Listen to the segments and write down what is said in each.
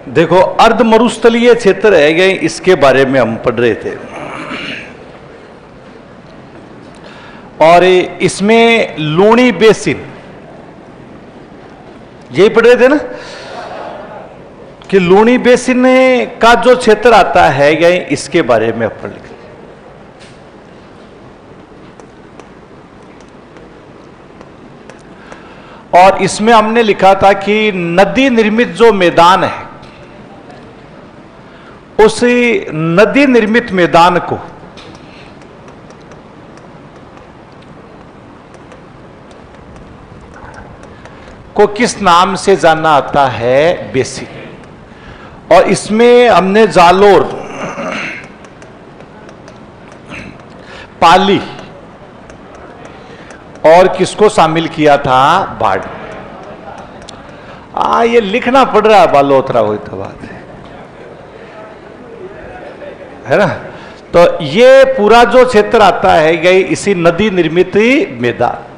देखो, अर्ध मरुस्थलीय क्षेत्र है गए, इसके बारे में हम पढ़ रहे थे। और इसमें लूणी बेसिन, यही पढ़ रहे थे ना कि लूणी बेसिन का जो क्षेत्र आता है गए, इसके बारे में अपन लिखे। और इसमें हमने लिखा था कि नदी निर्मित जो मैदान है, उस नदी निर्मित मैदान को किस नाम से जाना आता है? बेसिन। और इसमें हमने जालोर, पाली और किसको शामिल किया था? बाढ़। ये लिखना पड़ रहा है, बालोतरा हुई तो बात है ना। तो ये पूरा जो क्षेत्र आता है गई, इसी नदी निर्मित मैदान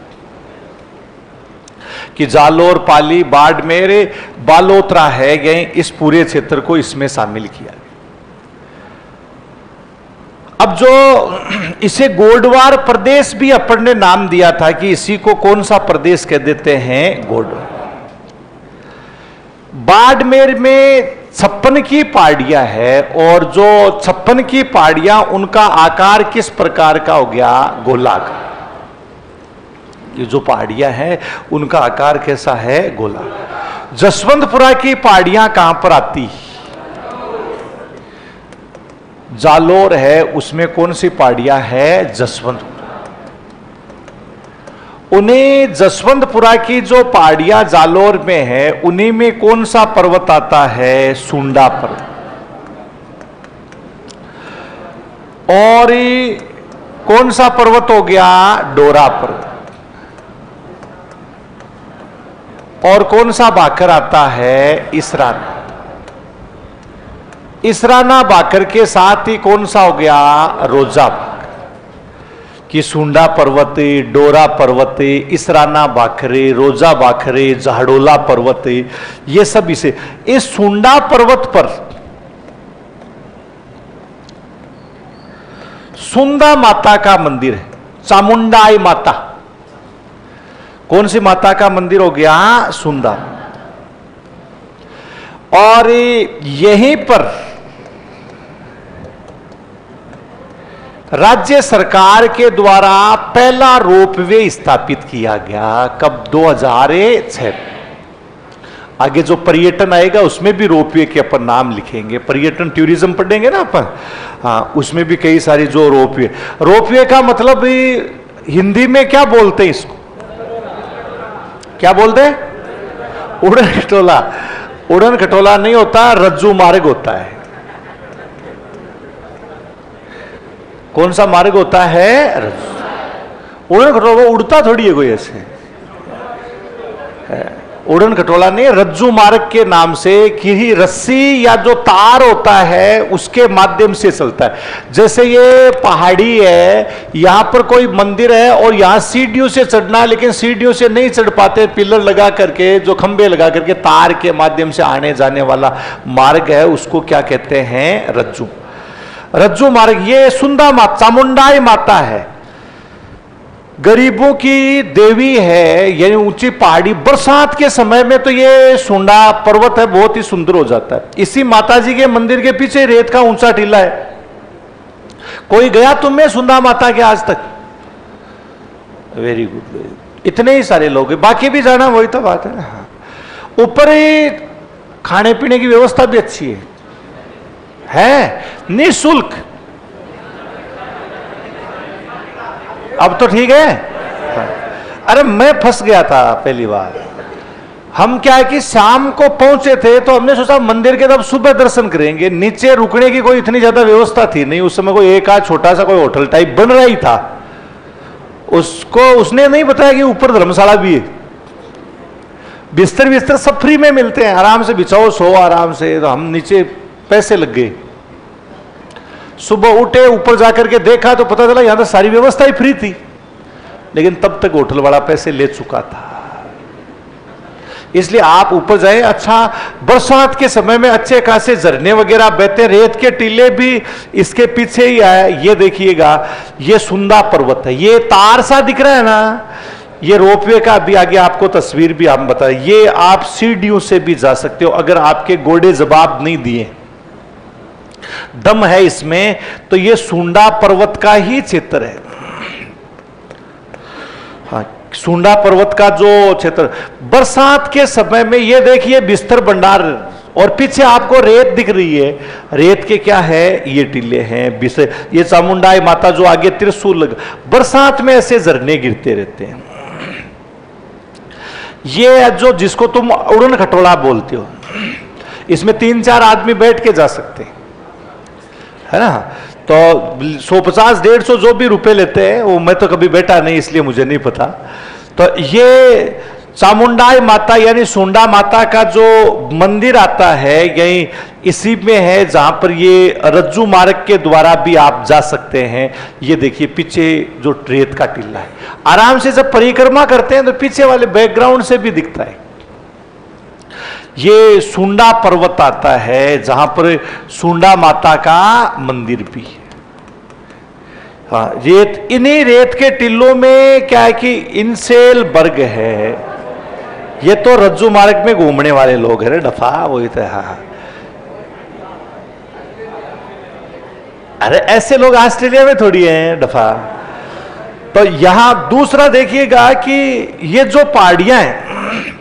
कि जालोर, पाली, बाड़मेर, बालोतरा है गए, इस पूरे क्षेत्र को इसमें शामिल किया। अब जो इसे गोडवार प्रदेश भी अपन ने नाम दिया था कि इसी को कौन सा प्रदेश कह देते हैं? गोडवार। बाड़मेर में 56 की पहाड़ियां है, और जो 56 की पहाड़ियां, उनका आकार किस प्रकार का हो गया? गोलाकार। ये जो पहाड़ियां हैं उनका आकार कैसा है? गोलाकार। जसवंतपुरा की पहाड़ियां कहां पर आती? जालोर है, उसमें कौन सी पहाड़ियां है? जसवंतपुरा। उन्हें जसवंतपुरा की जो पहाड़ियां जालोर में है, उन्हीं में कौन सा पर्वत आता है? सुंडा पर्वत। और कौन सा पर्वत हो गया? डोरा पर्वत। और कौन सा भाकर आता है? इसराना। इसराना भाकर के साथ ही कौन सा हो गया? रोजा भाकर। कि सुंडा पर्वत, डोरा पर्वत, इसराना भाखरे, रोजा भाखरे, झाड़ोला पर्वत, ये सब इसे, इस सुंडा पर्वत पर सुंदा माता का मंदिर है। चामुंडाई माता। कौन सी माता का मंदिर हो गया? सुंदा। और यहीं पर राज्य सरकार के द्वारा पहला रोपवे स्थापित किया गया। कब? 2006। आगे जो पर्यटन आएगा उसमें भी रोपवे के अपन नाम लिखेंगे। पर्यटन टूरिज्म पढ़ेंगे ना अपन, हाँ, उसमें भी कई सारी जो रोपवे का मतलब हिंदी में क्या बोलते हैं इसको? क्या बोलते हैं? उड़न खटोला। उड़न खटोला नहीं होता, रज्जू मार्ग होता है। कौन सा मार्ग होता है? रज्जू। उड़न खटोला उड़ता थोड़ी है कोई ऐसे। उड़न खटोला नहीं, रज्जू मार्ग के नाम से कि रस्सी या जो तार होता है उसके माध्यम से चलता है। जैसे ये पहाड़ी है, यहां पर कोई मंदिर है और यहां सीढ़ियों से चढ़ना है, लेकिन सीढ़ियों से नहीं चढ़ पाते, पिलर लगा करके, जो खंबे लगा करके तार के माध्यम से आने जाने वाला मार्ग है, उसको क्या कहते हैं? रज्जू। रज्जू मार्ग। ये सुंदा माता, चामुंडाई माता है, गरीबों की देवी है। यानी ऊंची पहाड़ी, बरसात के समय में तो ये सुंडा पर्वत है, बहुत ही सुंदर हो जाता है। इसी माता जी के मंदिर के पीछे रेत का ऊंचा टीला है। कोई गया तुम्हें सुंदा माता के आज तक? Very good. इतने ही सारे लोग हैं, बाकी भी जाना, वही तो बात है ना। ऊपर ही खाने पीने की व्यवस्था भी अच्छी है निःशुल्क। अब तो ठीक है। अरे मैं फंस गया था पहली बार। हम क्या है कि शाम को पहुंचे थे, तो हमने सोचा मंदिर के तब सुबह दर्शन करेंगे। नीचे रुकने की कोई इतनी ज्यादा व्यवस्था थी नहीं उस समय। कोई एक आध छोटा सा कोई होटल टाइप बन रहा ही था। उसको उसने नहीं बताया कि ऊपर धर्मशाला भी है। बिस्तर सब फ्री में मिलते हैं, आराम से बिछाओ, सो आराम से। तो हम नीचे पैसे लग गए। सुबह उठे, ऊपर जाकर के देखा तो पता चला यहां तो सारी व्यवस्था ही फ्री थी, लेकिन तब तक होटल वाला पैसे ले चुका था। इसलिए आप ऊपर जाए। अच्छा, बरसात के समय में अच्छे खासे झरने वगैरह बहते, रेत के टीले भी इसके पीछे ही आए। ये देखिएगा, ये सुंदा पर्वत है, ये तार सा दिख रहा है ना, ये रोपवे का भी आगे आपको तस्वीर भी हम बताएं। ये आप सीढ़ियों से भी जा सकते हो अगर आपके घोड़े जवाब नहीं दिए, दम है इसमें, तो ये सुंडा पर्वत का ही क्षेत्र है। हाँ, सुंडा पर्वत का जो क्षेत्र, बरसात के समय में ये देखिए बिस्तर भंडार, और पीछे आपको रेत दिख रही है। रेत के क्या है, ये टीले हैं, बिस्तर, ये चामुंडाई माता जो आगे त्रिशूल लगा, बरसात में ऐसे झरने गिरते रहते हैं। ये जो जिसको तुम उड़न खटोला बोलते हो, इसमें 3-4 आदमी बैठ के जा सकते हैं, है ना। तो 150-150 जो भी रुपए लेते हैं, वो मैं तो कभी बैठा नहीं इसलिए मुझे नहीं पता। तो ये चामुंडाई माता यानी सुंडा माता का जो मंदिर आता है, यही इसी में है जहां पर ये रज्जू मार्ग के द्वारा भी आप जा सकते हैं। ये देखिए पीछे जो रेत का टीला है, आराम से जब परिक्रमा करते हैं तो पीछे वाले बैकग्राउंड से भी दिखता है। ये सुंडा पर्वत आता है जहां पर सुंडा माता का मंदिर भी है। हाँ, रेत, इन्हीं रेत के टिल्लों में क्या है कि इनसेल बर्ग है। ये तो रज्जू मार्ग में घूमने वाले लोग हैं, डफा वही तो। हाँ, अरे ऐसे लोग ऑस्ट्रेलिया में थोड़ी हैं डफा। तो यहां दूसरा देखिएगा कि ये जो पहाड़ियां हैं,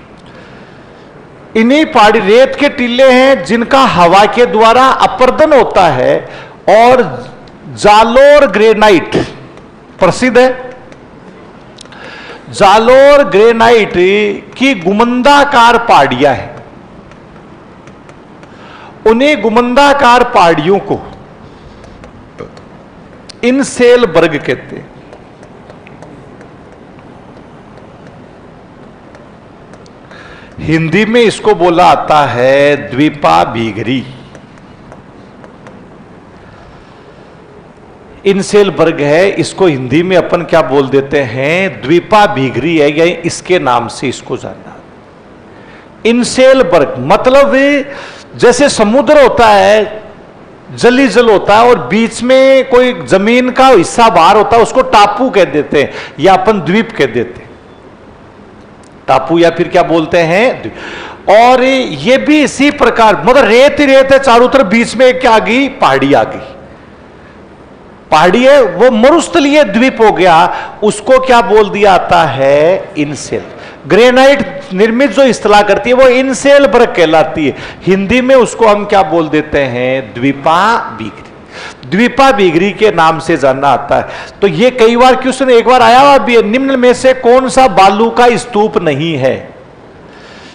इन्हीं पहाड़ी रेत के टीले हैं जिनका हवा के द्वारा अपर्दन होता है। और जालोर ग्रेनाइट प्रसिद्ध है। जालोर ग्रेनाइट की गुमंदाकार पहाड़ियां हैं, उन्हीं गुमंदाकार पहाड़ियों को इनसेल बर्ग कहते हैं। हिंदी में इसको बोला आता है द्वीपा भीगरी। इनसेल बर्ग है, इसको हिंदी में अपन क्या बोल देते हैं, द्वीपा भीगरी है, या इसके नाम से इसको जानना। इनसेल बर्ग मतलब जैसे समुद्र होता है, जली जल होता है, और बीच में कोई जमीन का हिस्सा बाहर होता है, उसको टापू कह देते हैं, या अपन द्वीप कह देते हैं, टापू या फिर क्या बोलते हैं। और ये भी इसी प्रकार, मतलब रेत ही रेत है चारों तरफ, बीच में क्या आ गई, पहाड़ी आ गई। पहाड़ी है वो मरुस्थलीय द्वीप हो गया, उसको क्या बोल दिया आता है, इनसेल। ग्रेनाइट निर्मित जो स्थला करती है वो इनसेल बर्ग कहलाती है। हिंदी में उसको हम क्या बोल देते हैं, द्वीपा भीगरी। द्वीपा भीगरी के नाम से जानना आता है। तो ये कई बार क्वेश्चन एक बार आया हुआ भी है, निम्न में से कौन सा बालू का स्तूप नहीं है,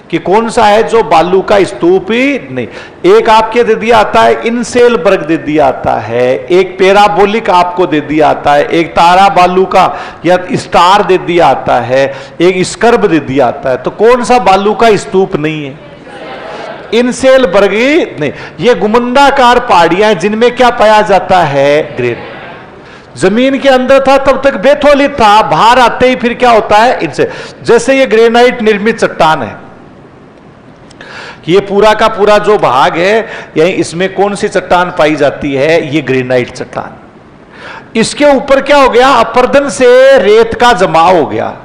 कि कौन सा है जो बालू का स्तूप ही नहीं। एक आपके दे दिया आता है इनसेल बर्ग दे दिया आता है, एक पैराबोलिक आपको दे दिया आता है, एक तारा बालू का या स्टार दे दिया आता है, एक स्कर्ब दे दिया आता है। तो कौन सा बालू का स्तूप नहीं है, इनसेल बर्ग नहीं। ये गुमंदाकार पहाड़ियां जिनमें क्या पाया जाता है, ग्रेनाइट। जमीन के अंदर था तब तक बेथोलित था, बाहर आते ही फिर क्या होता है, इनसे। जैसे ये ग्रेनाइट निर्मित चट्टान है, ये पूरा का पूरा जो भाग है, यही इसमें कौन सी चट्टान पाई जाती है, ये ग्रेनाइट चट्टान। इसके ऊपर क्या हो गया, अपर्दन से रेत का जमाव हो गया,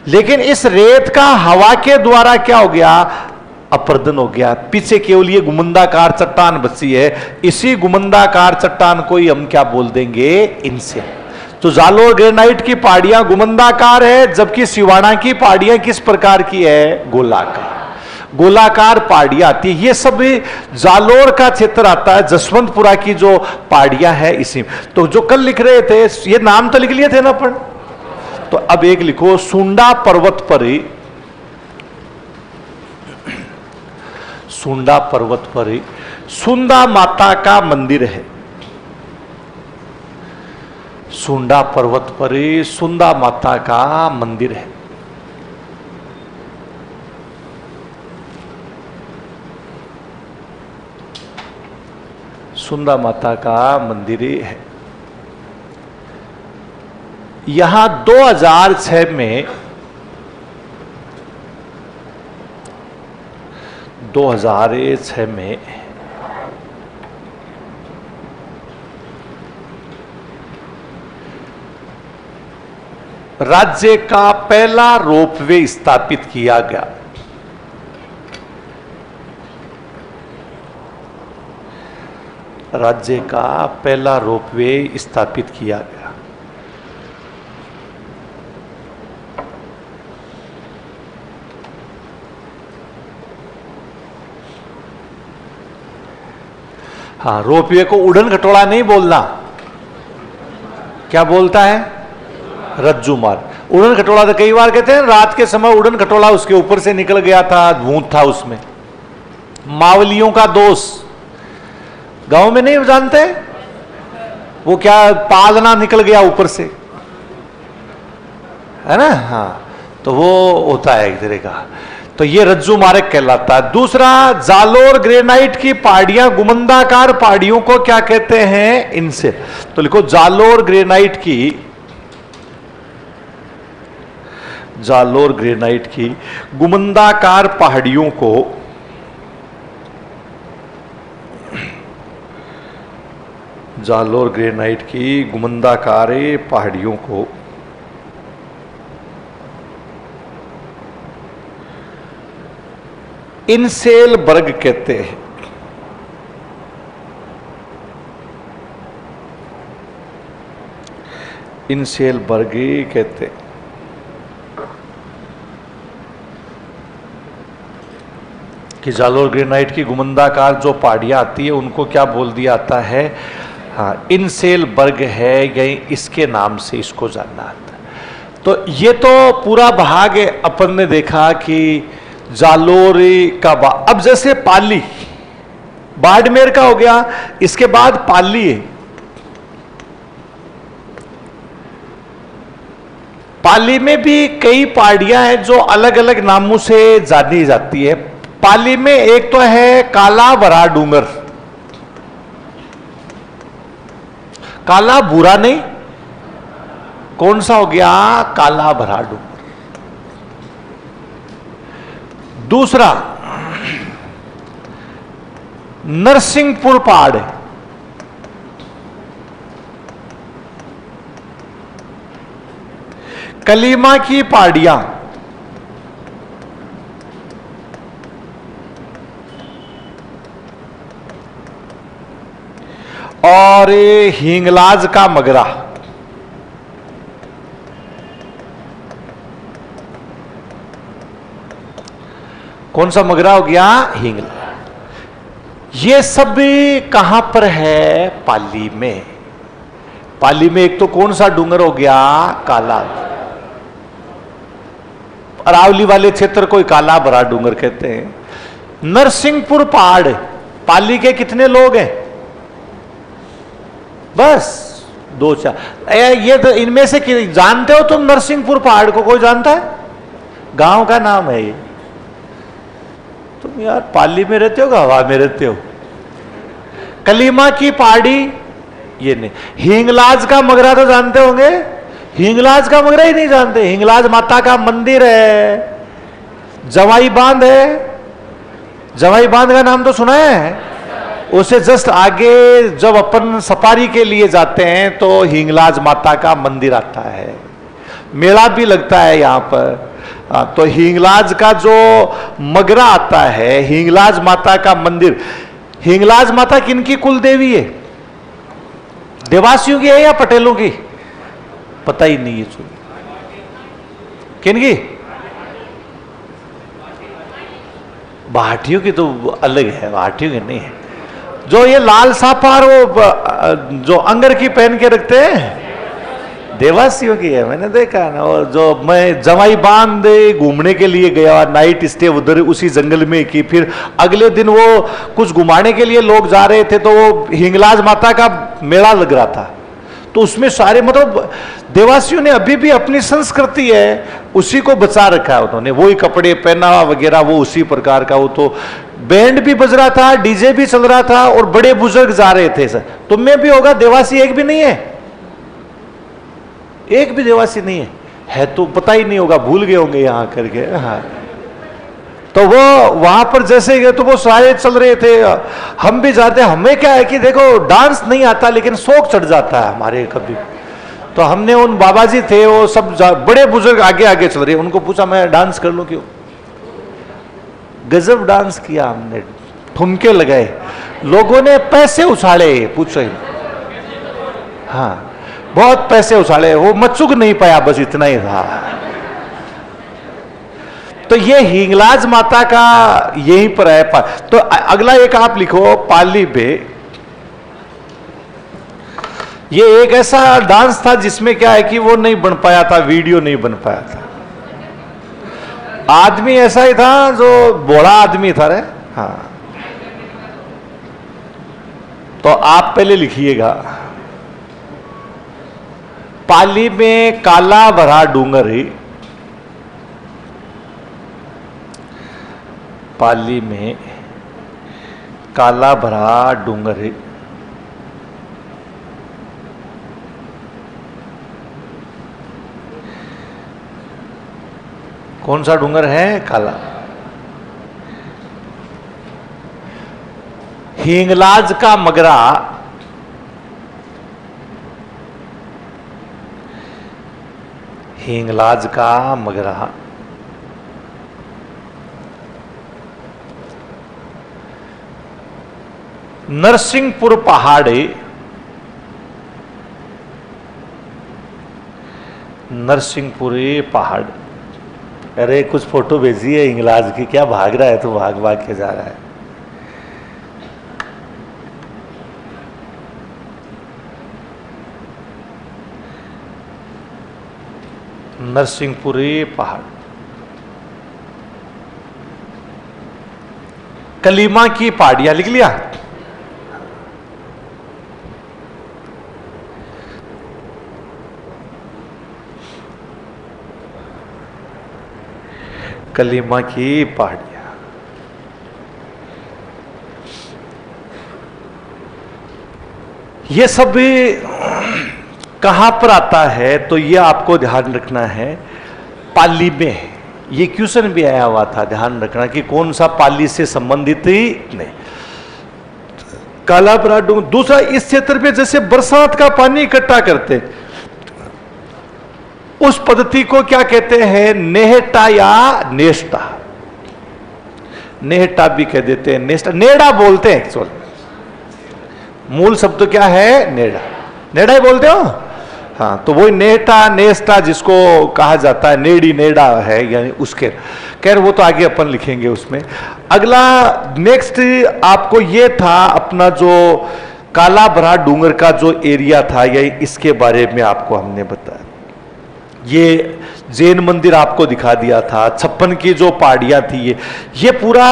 लेकिन इस रेत का हवा के द्वारा क्या हो गया, अपर्दन हो गया। पीछे केवल ये गुमंदाकार चट्टान बची है, इसी गुमंदाकार चट्टान को ही हम क्या बोल देंगे, इनसेल। तो जालोर ग्रेनाइट की पहाड़ियां गुमंदाकार है, जबकि सिवाना की पहाड़ियां किस प्रकार की है, गोलाकार। गोलाकार पहाड़ियां आती है। ये सब जालोर का क्षेत्र आता है, जसवंतपुरा की जो पहाड़ियां है इसी। तो जो कल लिख रहे थे, ये नाम तो लिख लिए थे ना अपन, तो अब एक लिखो, सुंडा पर्वत पर, सुंडा पर्वत पर सुंदा माता का मंदिर है। सुंडा पर्वत पर सुंदा माता का मंदिर है। सुंदा माता का मंदिर है। यहां 2006 में 2006 में राज्य का पहला रोपवे स्थापित किया गया। राज्य का पहला रोपवे स्थापित किया गया। हाँ, रोपवे को उड़न खटोला नहीं बोलना, क्या बोलता है? रज्जू मार्ग। उड़न खटोला तो कई बार कहते हैं रात के समय उड़न खटोला उसके ऊपर से निकल गया था, भूत था उसमें। मावलियों का दोष गांव में नहीं जानते, वो क्या पालना निकल गया ऊपर से, है ना? हाँ, तो वो होता है एक तरह का। तो ये रज्जू मार्ग कहलाता है। दूसरा, जालोर ग्रेनाइट की पहाड़ियां, गुमंदाकार पहाड़ियों को क्या कहते हैं? इनसे तो लिखो जालोर ग्रेनाइट की गुमंदाकार पहाड़ियों को जालोर ग्रेनाइट की गुमंदाकार पहाड़ियों को इनसेलबर्ग कहते हैं। इनसेलबर्ग कहते हैं। कि जालोर ग्रेनाइट की गुमंदाकार जो पहाड़ियां आती है उनको क्या बोल दिया जाता है? हाँ, इनसेलबर्ग है, यही इसके नाम से इसको जानना आता है। तो ये तो पूरा भाग अपन ने देखा कि जालोर का अब जैसे पाली बाड़मेर का हो गया, इसके बाद पाली है। पाली में भी कई पहाड़ियां हैं जो अलग अलग नामों से जानी जाती है। पाली में एक तो है काला भरा डूंगर, काला बुरा नहीं, कौन सा हो गया? काला भरा डूंगर। दूसरा नरसिंहपुर पहाड़ है, कलीमा की पहाड़ियां, और हिंगलाज का मगरा। कौन सा मगरा हो गया? हिंगला। ये सब कहां पर है? पाली में। पाली में एक तो कौन सा डूंगर हो गया? काला। अरावली वाले क्षेत्र को काला भरा डूंगर कहते हैं। नरसिंहपुर पहाड़, पाली के कितने लोग हैं? बस 2-4। ये तो इनमें से जानते हो तुम नरसिंहपुर पहाड़ को? कोई जानता है? गांव का नाम है ये। तुम यार पाली में रहते हो कि हवा में रहते हो? कलीमा की पहाड़ी ये नहीं। हिंगलाज का मगरा तो जानते होंगे? हिंगलाज का मगरा ही नहीं जानते। हिंगलाज माता का मंदिर है, जवाई बांध है। जवाई बांध का नाम तो सुना है? उससे जस्ट आगे जब अपन सफारी के लिए जाते हैं तो हिंगलाज माता का मंदिर आता है, मेला भी लगता है यहां पर। तो हिंगलाज का जो मगरा आता है, हिंगलाज माता का मंदिर। हिंगलाज माता किनकी कुल देवी है? देवासियों की है या पटेलों की? पता ही नहीं है। किनकी? भाटियों की तो अलग है, भाटियों की नहीं है। जो ये लाल साफा और वो जो अंगर की पहन के रखते हैं, देवासियों की है, मैंने देखा ना। और जो मैं जवाई बांध घूमने के लिए गया, नाइट स्टे उधर उसी जंगल में की, फिर अगले दिन वो कुछ घुमाने के लिए लोग जा रहे थे तो वो हिंगलाज माता का मेला लग रहा था। तो उसमें सारे मतलब देवासियों ने अभी भी अपनी संस्कृति है उसी को बचा रखा है उन्होंने, वही कपड़े पहना वगैरह वो उसी प्रकार का। वो तो बैंड भी बज रहा था, डीजे भी चल रहा था और बड़े बुजुर्ग जा रहे थे। सर तुम में भी होगा, देवासी एक भी नहीं है? एक भी देवासी नहीं है तो पता ही नहीं होगा, भूल गए होंगे यहां करके। हाँ, तो वो वहां पर जैसे गए तो वो सारे चल रहे थे, हम भी जाते। हमें क्या है कि देखो डांस नहीं आता लेकिन शौक चढ़ जाता है हमारे कभी। तो हमने उन बाबा जी थे वो सब बड़े बुजुर्ग आगे आगे चल रहे, उनको पूछा मैं डांस कर लूं क्यों। गजब डांस किया हमने, ठुमके लगाए, लोगों ने पैसे उछाले, पूछो। हाँ बहुत पैसे उछाले, वो मचुग नहीं पाया, बस इतना ही था। तो ये हिंगलाज माता का यहीं पर है। तो अगला एक आप लिखो पाली में, ये एक ऐसा डांस था जिसमें क्या है कि वो नहीं बन पाया था, वीडियो नहीं बन पाया था। आदमी ऐसा ही था जो बूढ़ा आदमी था रे। हाँ तो आप पहले लिखिएगा, पाली में काला भरा डूंगरी, पाली में काला भरा डूंगरी, कौन सा डूंगर है? काला। हिंगलाज का मगरा, हिंगलाज का मगरा, नरसिंहपुर पहाड़ी, नरसिंहपुरी पहाड़। अरे कुछ फोटो भेजी है हिंगलाज की, क्या भाग रहा है तो भाग भाग के जा रहा है। नरसिंहपुरी पहाड़, कलीमा की पहाड़ियां लिख लिया। कलीमा की पहाड़ियां, ये सब भी कहां पर आता है तो ये आपको ध्यान रखना है, पाली में। ये क्वेश्चन भी आया हुआ था, ध्यान रखना कि कौन सा पाली से संबंधित ही नहीं। काला भरा डूंगर। दूसरा, इस क्षेत्र में जैसे बरसात का पानी इकट्ठा करते, उस पद्धति को क्या कहते हैं? नेहटा या नेस्टा। नेहटा भी कह देते हैं, नेस्टा, नेड़ा बोलते हैं एक्चुअल। मूल शब्द तो क्या है? नेड़ा, नेड़ा ही बोलते हो। हाँ तो वही नेहटा नेस्टा जिसको कहा जाता है, नेड़ी नेड़ा है यानी उसके। खैर वो तो आगे अपन लिखेंगे उसमें। अगला नेक्स्ट आपको ये था अपना जो काला भरा डूंगर का जो एरिया था, ये इसके बारे में आपको हमने बताया। ये जैन मंदिर आपको दिखा दिया था, 56 की जो पहाड़ियां थी, ये पूरा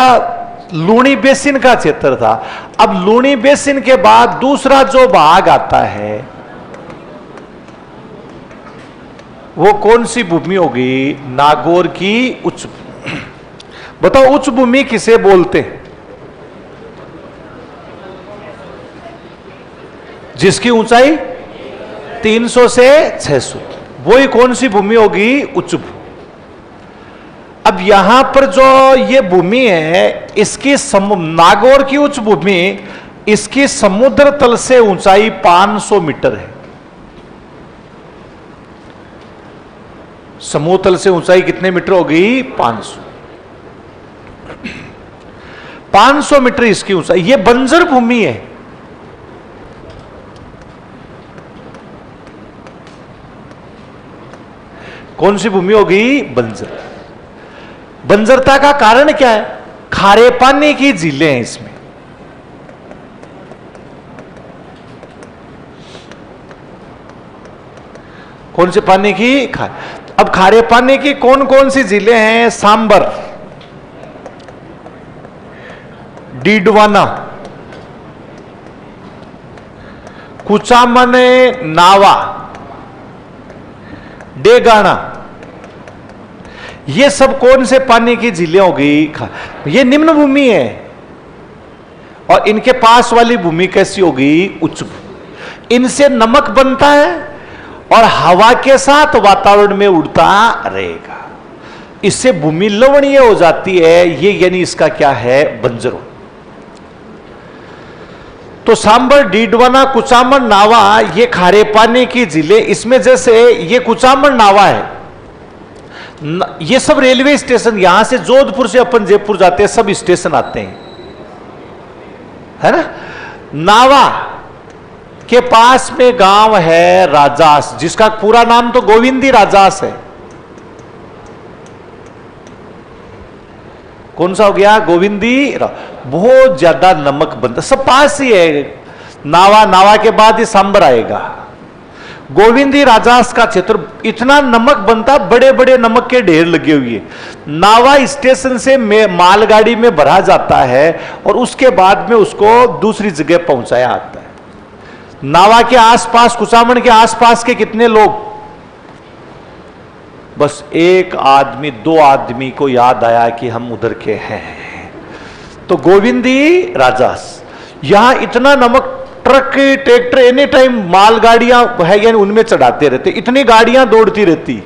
लूणी बेसिन का क्षेत्र था। अब लूणी बेसिन के बाद दूसरा जो भाग आता है वो कौन सी भूमि होगी? नागौर की उच्च। बताओ उच्च भूमि किसे बोलते हैं? जिसकी ऊंचाई 300 से 600, वही कौन सी भूमि होगी? उच्च भूमि। अब यहां पर जो ये भूमि है, इसकी नागौर की उच्च भूमि, इसकी समुद्र तल से ऊंचाई 500 मीटर है। समुद्र तल से ऊंचाई कितने मीटर होगी? 500। 500 मीटर इसकी ऊंचाई। ये बंजर भूमि है। कौन सी भूमि होगी? बंजर। बंजरता का कारण क्या है? खारे पानी की झीलें हैं इसमें। कौन से पानी की? अब खारे पानी की कौन कौन सी झीलें हैं? सांबर, डीडवाना, कुचामन, नावा, डेगाना। ये सब कौन से पानी की झीलें होगी? ये निम्न भूमि है। और इनके पास वाली भूमि कैसी होगी? उच्च भूमि। इनसे नमक बनता है और हवा के साथ वातावरण में उड़ता रहेगा। इससे भूमि लवणीय हो जाती है, ये यानी इसका क्या है, बंजर हो। तो सांबर, डीडवाना, कुचामन, नावा ये खारे पानी की झीलें। इसमें जैसे ये कुचामन नावा है, ये सब रेलवे स्टेशन, यहां से जोधपुर से अपन जयपुर जाते हैं, सब स्टेशन आते हैं, है ना। नावा के पास में गांव है राजास, जिसका पूरा नाम तो गोविंदी राजास है। कौन सा हो गया, गोविंदी। बहुत ज्यादा नमक बनता, सब पास ही है। नावा, नावा के बाद ही सांबर आएगा। गोविंदी राजास का क्षेत्र, इतना नमक बनता, बड़े बड़े नमक के ढेर लगे हुए। नावा स्टेशन से मालगाड़ी में भरा जाता है और उसके बाद में उसको दूसरी जगह पहुंचाया आता है। नावा के आसपास, कुचामन के आसपास के कितने लोग, बस एक आदमी, दो आदमी को याद आया कि हम उधर के हैं। तो गोविंदी राजास, यहां इतना नमक, ट्रक, ट्रैक्टर, एनी टाइम मालगाड़ियां है, यानी उनमें चढ़ाते रहते, इतनी गाड़ियां दौड़ती रहती।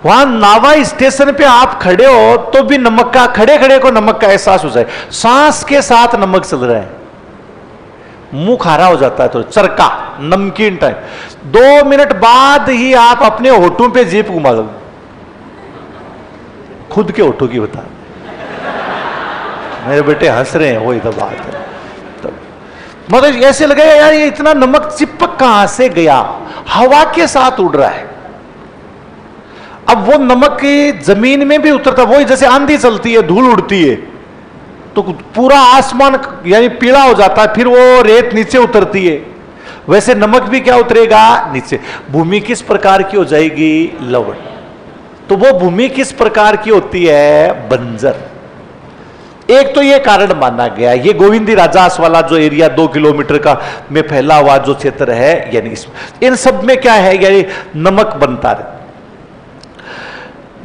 वहां नावा स्टेशन पे आप खड़े हो तो भी नमक का, खड़े खड़े को नमक का एहसास हो जाए। सांस के साथ नमक चल रहा है, मुंह खारा हो जाता है, तो चरका, नमकीन टाइप। 2 मिनट बाद ही आप अपने होठों पे जीप घुमा लो, खुद के होठों की बता। मेरे बेटे हंस रहे हैं, वही तो बात है। मतलब ऐसे लगेगा यार ये इतना नमक चिपक कहां से गया, हवा के साथ उड़ रहा है। अब वो नमक की जमीन में भी उतरता, वही जैसे आंधी चलती है, धूल उड़ती है, तो पूरा आसमान यानी पीला हो जाता है, फिर वो रेत नीचे उतरती है। वैसे नमक भी क्या उतरेगा, नीचे। भूमि किस प्रकार की हो जाएगी, लवण। तो वो भूमि किस प्रकार की होती है, बंजर। एक तो ये कारण माना गया, ये गोविंदी राजास वाला जो एरिया 2 किलोमीटर का में फैला हुआ जो क्षेत्र है, यानी इन सब में क्या है, यानी नमक बनता है।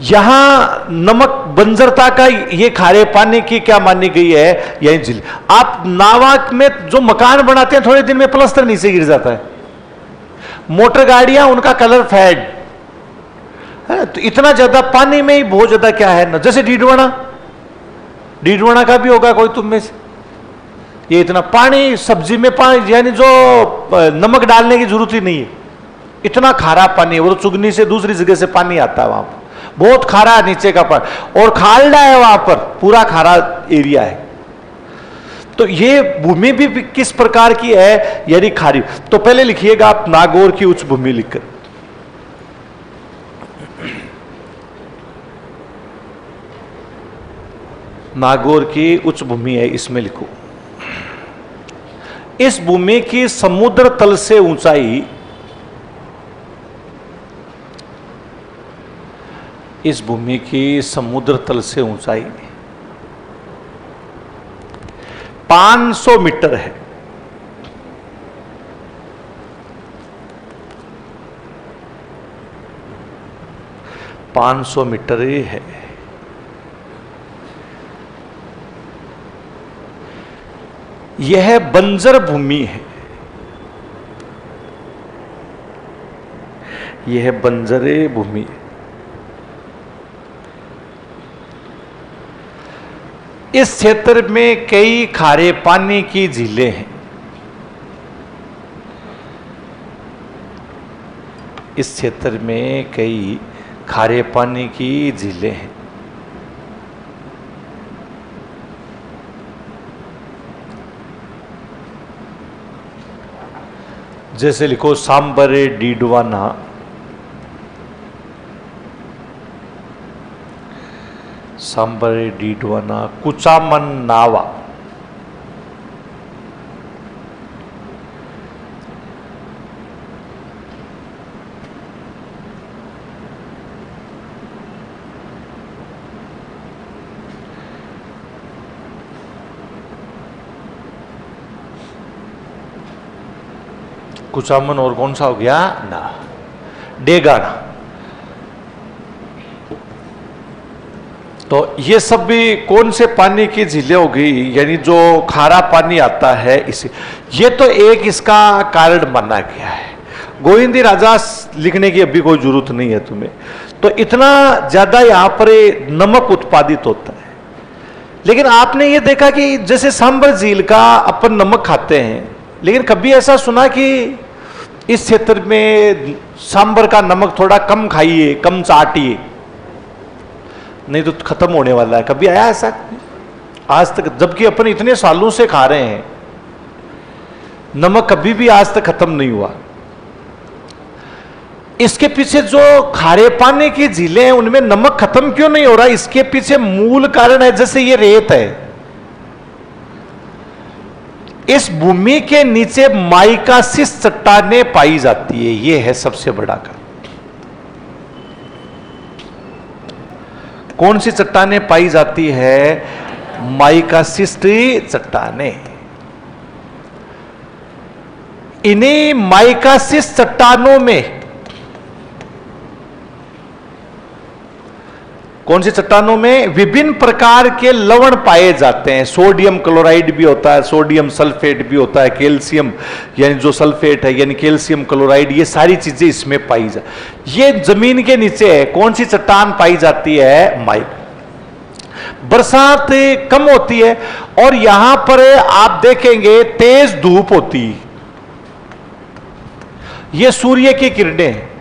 यहां नमक बंजरता का, ये खारे पानी की क्या मानी गई है, यानी झील। आप नावा में जो मकान बनाते हैं, थोड़े दिन में प्लास्टर नीचे गिर जाता है। मोटर गाड़ियां, उनका कलर फेड है, तो इतना ज्यादा पानी में ही बहुत ज्यादा क्या है ना, जैसे डीडवाना, डीडवाना का भी होगा कोई तुम में से, ये इतना पानी, सब्जी में पानी, यानी जो नमक डालने की जरूरत ही नहीं है, इतना खारा पानी है। वो चुगनी से दूसरी जगह से पानी आता है, वहां पर बहुत खारा नीचे का पानी, और खालडा है वहां पर, पूरा खारा एरिया है। तो ये भूमि भी किस प्रकार की है, यानी खारी। तो पहले लिखिएगा आप नागौर की उच्च भूमि लिखकर, नागौर की उच्च भूमि है, इसमें लिखो। इस भूमि की समुद्र तल से ऊंचाई, इस भूमि की समुद्र तल से ऊंचाई 500 मीटर है। मीटर ही है। यह बंजर भूमि है, यह बंजरे भूमि है। इस क्षेत्र में कई खारे पानी की झीलें हैं। इस क्षेत्र में कई खारे पानी की झीलें हैं। जैसे लिखो सांबरे, डीडवाना, सांबरे, डीडवाना, कुचामन, नावा। कुचामन और कौन सा हो गया ना, डेगाना। तो ये सब भी कौन से पानी की झीलें हो गई, यानी जो खारा पानी आता है इसे। ये तो एक इसका कारण माना गया है। गोविंदी राजा लिखने की अभी कोई जरूरत नहीं है तुम्हें। तो इतना ज्यादा यहां पर नमक उत्पादित होता है। लेकिन आपने ये देखा कि जैसे सांबर झील का अपन नमक खाते हैं, लेकिन कभी ऐसा सुना कि इस क्षेत्र में सांबर का नमक थोड़ा कम खाइए, कम चाटिए, नहीं तो खत्म होने वाला है? कभी आया ऐसा? आज तक, जबकि अपन इतने सालों से खा रहे हैं नमक, कभी भी आज तक खत्म नहीं हुआ। इसके पीछे जो खारे पानी की झीलें हैं उनमें नमक खत्म क्यों नहीं हो रहा? इसके पीछे मूल कारण है, जैसे ये रेत है, इस भूमि के नीचे माइकासिस चट्टानें पाई जाती है, ये है सबसे बड़ा कारण। कौन सी चट्टानें पाई जाती है? माइकासिस चट्टानें। इन्हीं माइकासिस चट्टानों में, कौन सी चट्टानों में? विभिन्न प्रकार के लवण पाए जाते हैं। सोडियम क्लोराइड भी होता है, सोडियम सल्फेट भी होता है, कैल्शियम यानी जो सल्फेट है यानी कैल्शियम क्लोराइड, ये सारी चीजें इसमें पाई जा, ये जमीन के नीचे है। कौन सी चट्टान पाई जाती है? माइक। बरसात कम होती है और यहां पर आप देखेंगे तेज धूप होती है, ये सूर्य की किरणें हैं।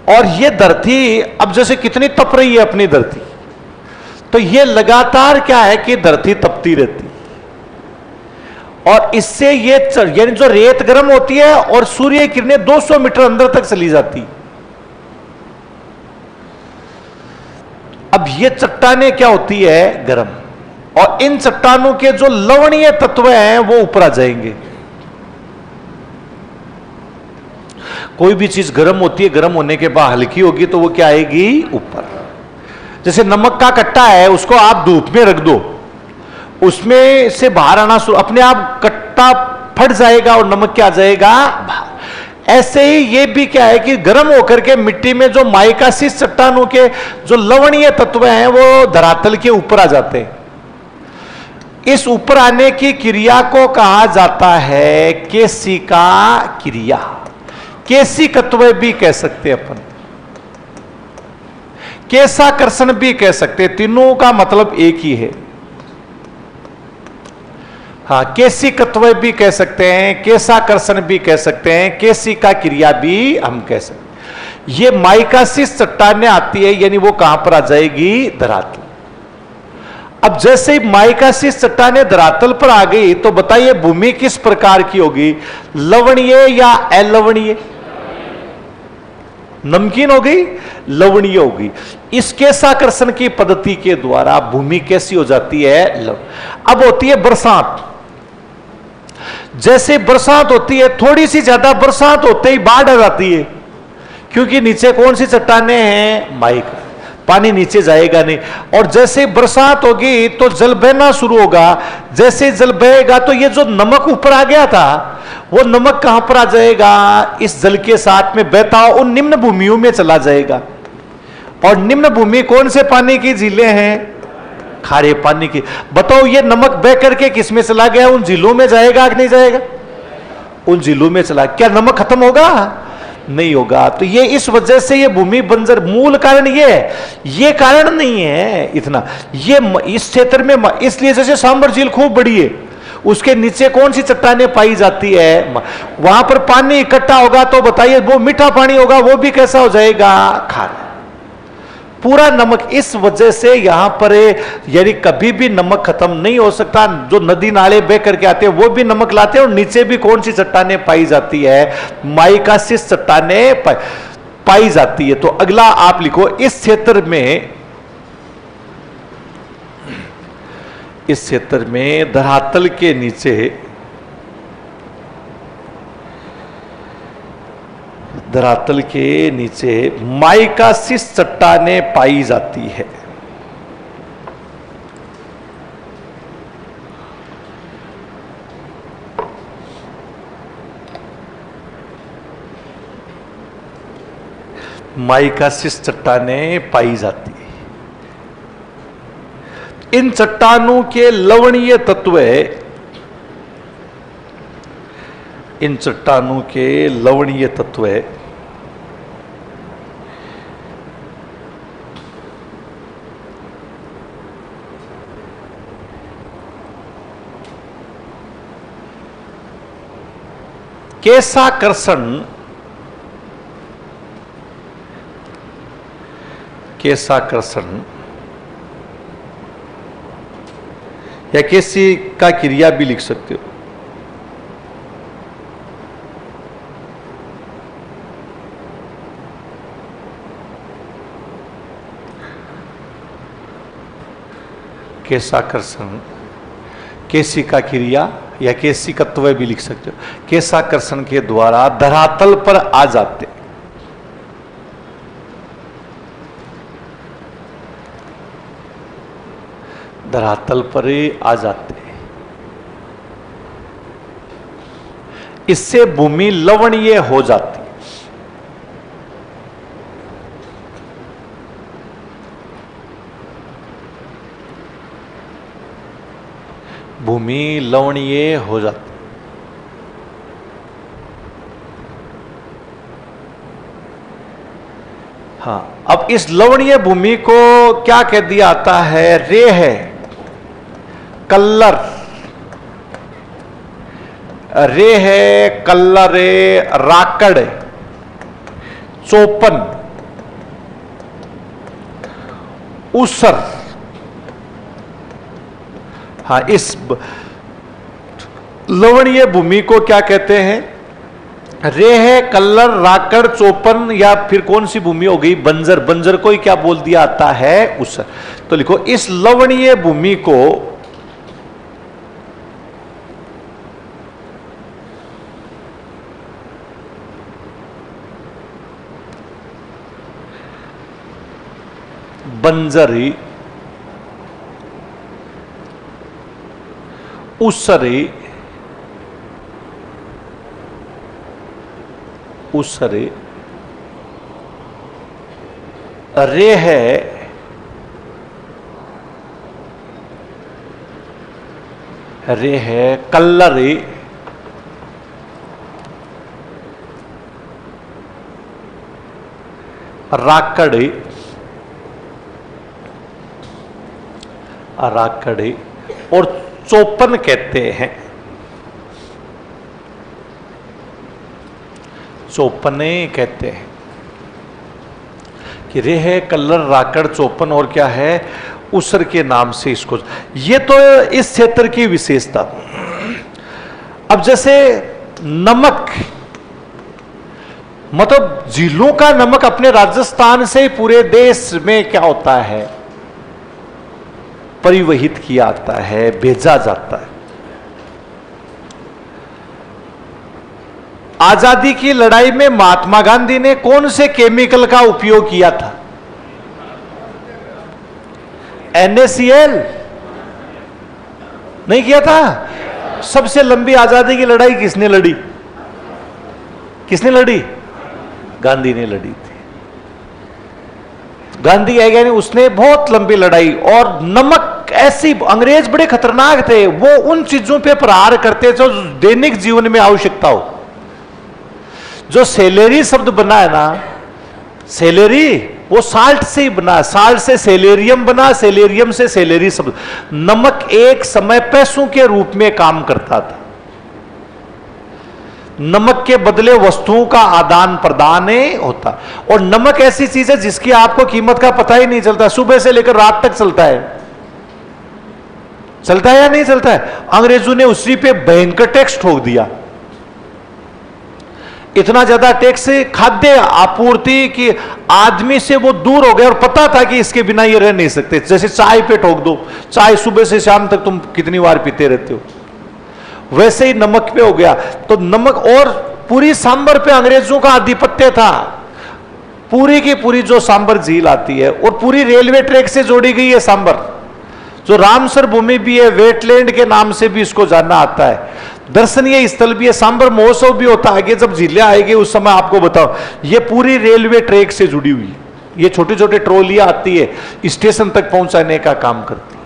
और ये धरती अब जैसे कितनी तप रही है अपनी धरती, तो ये लगातार क्या है कि धरती तपती रहती और इससे ये यानी जो रेत गर्म होती है और सूर्य की किरणें 200 मीटर अंदर तक चली जाती। अब ये चट्टानें क्या होती है? गर्म, और इन चट्टानों के जो लवणीय तत्व हैं वो ऊपर आ जाएंगे। कोई भी चीज गर्म होती है, गर्म होने के बाद हल्की होगी तो वो क्या आएगी? ऊपर। जैसे नमक का कट्टा है, उसको आप धूप में रख दो, उसमें से बाहर आना अपने आप कट्टा फट जाएगा और नमक क्या आ जाएगा? बाहर। ऐसे ही ये भी क्या है कि गर्म होकर के मिट्टी में जो माइकासिस चट्टानों के जो लवणीय तत्व हैं वो धरातल के ऊपर आ जाते हैं। इस ऊपर आने की क्रिया को कहा जाता है केशिका क्रिया। केशिकत्व भी कह सकते हैं अपन, केशाकर्षण भी कह सकते हैं, तीनों का मतलब एक ही है। हाँ, केशिकत्व भी कह सकते हैं, केशाकर्षण भी कह सकते हैं, केशिका क्रिया भी हम कह सकते हैं। ये माइकासिस चट्टानें आती है यानी वो कहां पर आ जाएगी? धरातल। अब जैसे ही माइकासिस चट्टानें धरातल पर आ गई तो बताइए भूमि किस प्रकार की होगी? लवणीय या अलवणीय? नमकीन हो गई, लवणीय हो गई। इस केशाकर्षण की पद्धति के द्वारा भूमि कैसी हो जाती है? अब होती है बरसात। जैसे बरसात होती है, थोड़ी सी ज्यादा बरसात होते ही बाढ़ आ जाती है, क्योंकि नीचे कौन सी चट्टानें हैं? माइका, पानी नीचे जाएगा नहीं। और जैसे बरसात होगी तो जल बहना शुरू होगा। जैसे जल बहेगा तो ये जो नमक ऊपर आ गया था वो नमक कहां पर आ जाएगा? इस जल के साथ में बहता उन निम्न भूमियों में चला जाएगा। और निम्न भूमि कौन से पानी की झीलें हैं? खारे पानी की। बताओ ये नमक बह करके किस में चला गया? उन झीलों में जाएगा कि नहीं जाएगा? उन झीलों में चला। क्या नमक खत्म होगा? नहीं होगा। तो ये इस वजह से ये भूमि बंजर, मूल कारण ये है, ये कारण नहीं है इतना। ये इस क्षेत्र में इसलिए जैसे सांबर झील खूब बड़ी है, उसके नीचे कौन सी चट्टानें पाई जाती है? वहां पर पानी इकट्ठा होगा तो बताइए वो मीठा पानी होगा, वो भी कैसा हो जाएगा? खारा। पूरा नमक। इस वजह से यहां पर यानी कभी भी नमक खत्म नहीं हो सकता। जो नदी नाले बह करके आते हैं वो भी नमक लाते हैं। और नीचे भी कौन सी चट्टानें पाई जाती है? माइकासिस चट्टानें पाई जाती है। तो अगला आप लिखो, इस क्षेत्र में धरातल के नीचे माइकासिस चट्टानें पाई जाती है। माइकासिस चट्टानें पाई जाती है। इन चट्टानों के लवणीय तत्व इन चट्टानों के लवणीय तत्व है। केशाकर्षण, केशाकर्षण या केसी का क्रिया भी लिख सकते हो। केशाकर्षण, केसी का क्रिया या केशिकत्व भी लिख सकते हो। केशाकर्षण के द्वारा धरातल पर आ जाते, धरातल पर आ जाते, इससे भूमि लवणीय हो जाती। भूमि लवणीय हो जाती। हाँ, अब इस लवणीय भूमि को क्या कह दिया आता है? रे है, कल्लर, रे है, कल्लर है, राकड़, चौपन, उसर। हाँ, इस लवणीय भूमि को क्या कहते हैं? रे है, कल्लर, राकड़, चौपन, या फिर कौन सी भूमि हो गई? बंजर। बंजर को ही क्या बोल दिया आता है? उसर। तो लिखो, इस लवणीय भूमि को बंजरी, उसरे, उसरे, रे है, रे है, कल्लरे, राकड़े, राकड़े और चौपन कहते हैं। चौपने कहते हैं कि रे है, कल्लर, राकड़, चौपन और क्या है? उसर के नाम से इसको। ये तो इस क्षेत्र की विशेषता। अब जैसे नमक, मतलब झीलों का नमक अपने राजस्थान से पूरे देश में क्या होता है? परिवहित किया जाता है, भेजा जाता है। आजादी की लड़ाई में महात्मा गांधी ने कौन से केमिकल का उपयोग किया था? NaCl नहीं किया था? सबसे लंबी आजादी की लड़ाई किसने लड़ी? किसने लड़ी? गांधी ने लड़ी थी। गांधी आएगा नहीं, उसने बहुत लंबी लड़ाई। और नमक ऐसी, अंग्रेज बड़े खतरनाक थे, वो उन चीजों पे प्रहार करते जो दैनिक जीवन में आवश्यकता हो। जो सेलेरी शब्द बना है ना, सेलेरी वो साल्ट से ही बना, साल्ट से सेलेरियम बना, सेलेरियम से सेलेरी शब्द। नमक एक समय पैसों के रूप में काम करता था। नमक के बदले वस्तुओं का आदान प्रदान होता। और नमक ऐसी चीज है जिसकी आपको कीमत का पता ही नहीं चलता, सुबह से लेकर रात तक चलता है। चलता है या नहीं चलता है? अंग्रेजों ने उसी पे भयंकर टैक्स ठोक दिया। इतना ज्यादा टैक्स, खाद्य आपूर्ति की, आदमी से वो दूर हो गया। और पता था कि इसके बिना ये रह नहीं सकते। जैसे चाय पे ठोक दो, चाय सुबह से शाम तक तुम कितनी बार पीते रहते हो, वैसे ही नमक पे हो गया। तो नमक, और पूरी सांबर पे अंग्रेजों का आधिपत्य था। पूरी की पूरी जो सांबर झील आती है, और पूरी रेलवे ट्रैक से जोड़ी गई है सांबर। जो रामसर भूमि भी है, वेटलैंड के नाम से भी इसको जानना आता है। दर्शनीय स्थल भी है, सांबर महोत्सव भी होता है। आगे जब झीलें आएगी उस समय आपको बताओ। ये पूरी रेलवे ट्रैक से जुड़ी हुई, ये छोटे छोटे ट्रॉलियां आती है, स्टेशन तक पहुंचाने का काम करती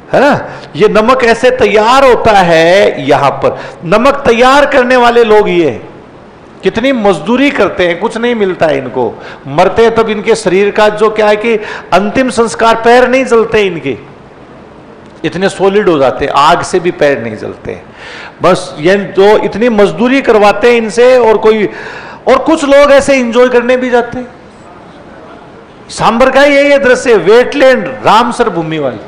है। है ना। ये नमक ऐसे तैयार होता है, यहां पर नमक तैयार करने वाले लोग ये कितनी मजदूरी करते हैं, कुछ नहीं मिलता है इनको, मरते हैं तब इनके शरीर का जो क्या है कि अंतिम संस्कार, पैर नहीं जलते इनके, इतने सॉलिड हो जाते हैं, आग से भी पैर नहीं जलते। बस ये जो इतनी मजदूरी करवाते हैं इनसे, और कुछ लोग ऐसे एंजॉय करने भी जाते हैं। सांबर का यही दृश्य, वेटलैंड रामसर भूमि वाली,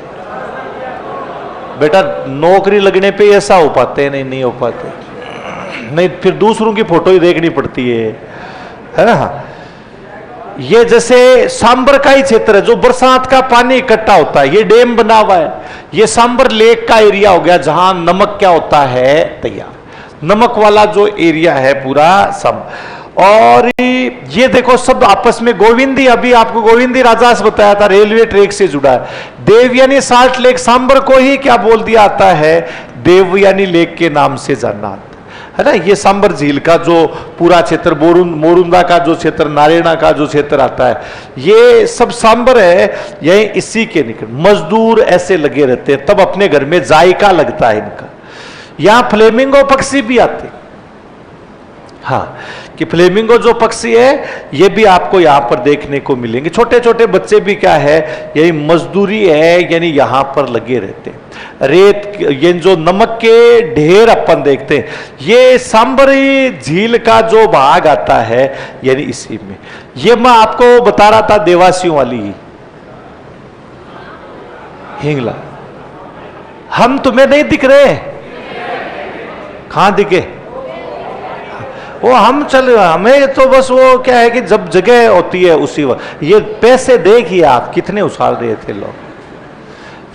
बेटा नौकरी लगने पे ऐसा हो पाते हैं, नहीं हो पाते, नहीं फिर दूसरों की फोटो ही देखनी पड़ती है ना। ये जैसे सांबर का ही क्षेत्र है, जो बरसात का पानी इकट्ठा होता है, ये डैम बना हुआ है, ये सांबर लेक का एरिया हो गया, जहां नमक क्या होता है तैयार, नमक वाला जो एरिया है पूरा सब। और ये देखो सब आपस में, गोविंदी, अभी आपको गोविंदी राजास बताया था, रेलवे ट्रैक से जुड़ा है। देवयानी साल्ट लेक सांबर को ही क्या बोल दिया आता है, देवयानी लेक के नाम से जाना है ना। ये सांबर झील का जो पूरा क्षेत्र, मोरुंदा का जो क्षेत्र, नारायणा का जो क्षेत्र आता है, ये सब सांबर है, यही इसी के निकट मजदूर ऐसे लगे रहते हैं, तब अपने घर में जायका लगता है इनका। यहां फ्लेमिंगो पक्षी भी आते, हाँ, कि फ्लेमिंगो जो पक्षी है ये भी आपको यहां पर देखने को मिलेंगे। छोटे छोटे बच्चे भी क्या है, यही मजदूरी है, यानी यहां पर लगे रहते हैं। रेत, ये जो नमक के ढेर अपन देखते हैं, ये सांबरी झील का जो भाग आता है, यानी इसी में। ये मैं आपको बता रहा था देवासियों वाली हिंगला, हम तुम्हें नहीं दिख रहे, कहां दिखे वो, हम चल, हमें तो बस वो क्या है कि जब जगह होती है उसी वक्त। ये पैसे देखिए आप कितने उछाल रहे थे लोग।